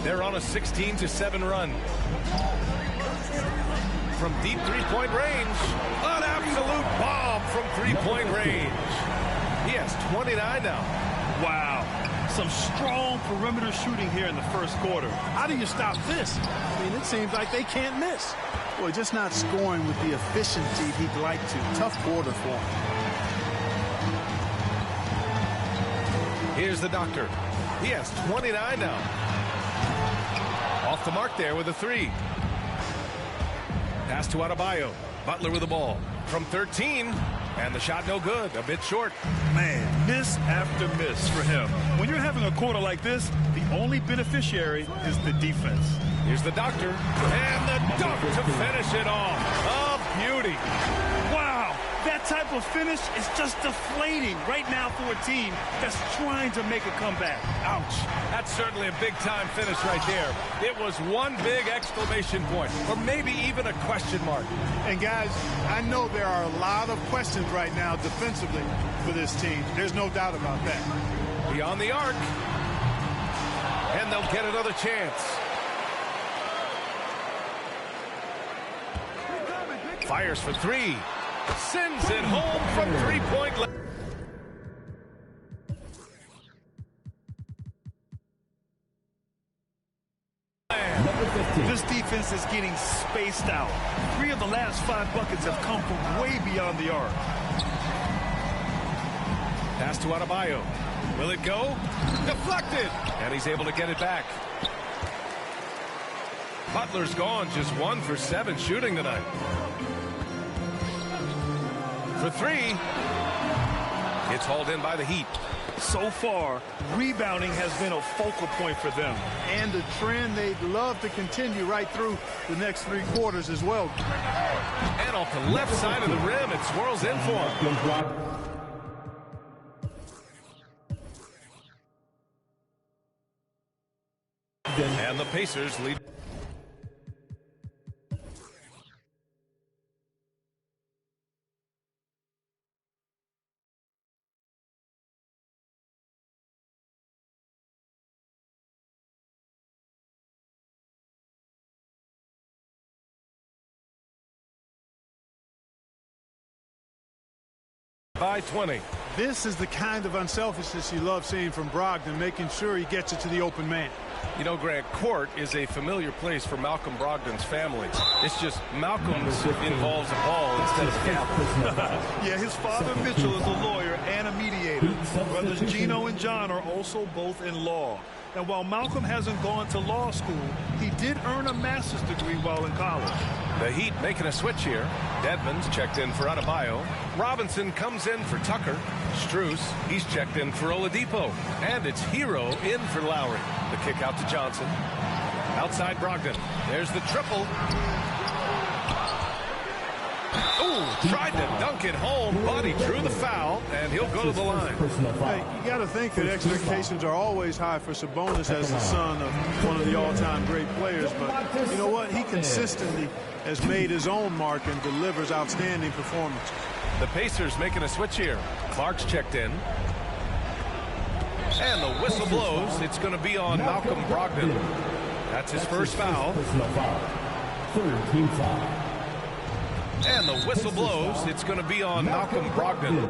F: They're on a 16-7 run. From deep three-point range, an absolute bomb from three-point range. He has 29 now.
I: Wow. Some strong perimeter shooting here in the first quarter.
R: How do you stop this? I mean, it seems like they can't miss. Boy, just not scoring with the efficiency he'd like to. Tough quarter for him.
F: Here's the doctor. He has 29 now. Off the mark there with a three. Pass to Adebayo. Butler with the ball. From 13. And the shot no good. A bit short.
I: Man, miss after miss for him. When you're having a quarter like this, the only beneficiary is the defense.
F: Here's the doctor. And the dunk to finish it off. A beauty.
I: Wow. That type of finish is just deflating right now for a team that's trying to make a comeback.
F: Ouch. That's certainly a big-time finish right there. It was one big exclamation point, or maybe even a question mark.
R: And, guys, I know there are a lot of questions right now defensively for this team. There's no doubt about that.
F: Beyond the arc. And they'll get another chance. Fires for three. Sends it home from three-point line.
I: This defense is getting spaced out. 3 of the last 5 buckets have come from way beyond the arc.
F: Pass to Adebayo. Will it go? Deflected. And he's able to get it back. Butler's gone, just 1 for 7 shooting tonight. For 3. It's hauled in by the Heat.
I: So far, rebounding has been a focal point for them.
R: And a trend they'd love to continue right through the next 3 quarters as well.
F: And off the left side of the rim, it swirls in for him. And the Pacers lead. By 20.
R: This is the kind of unselfishness you love seeing from Brogdon, making sure he gets it to the open man.
F: You know, Grant, court is a familiar place for Malcolm Brogdon's family. It's just Malcolm's involves a ball instead of a gavel.
I: Yeah, his father Mitchell is a lawyer and a mediator. Brothers Gino and John are also both in law. And while Malcolm hasn't gone to law school, he did earn a master's degree while in college.
F: The Heat making a switch here. Dedmon's checked in for Adebayo. Robinson comes in for Tucker. Strus, he's checked in for Oladipo. And it's Hero in for Lowry. The kick out to Johnson. Outside Brogdon. There's the triple. Ooh, tried to dunk it home, but he drew the foul, and he'll go to the line.
R: Hey, you got to think that expectations are always high for Sabonis as the son of one of the all-time great players. But you know what? He consistently has made his own mark and delivers outstanding performance.
F: The Pacers making a switch here. Clark's checked in. And the whistle blows. It's going to be on Malcolm Brogdon. That's his first foul.
H: Third team foul.
F: And the whistle blows. It's going to be on Malcolm Brogdon.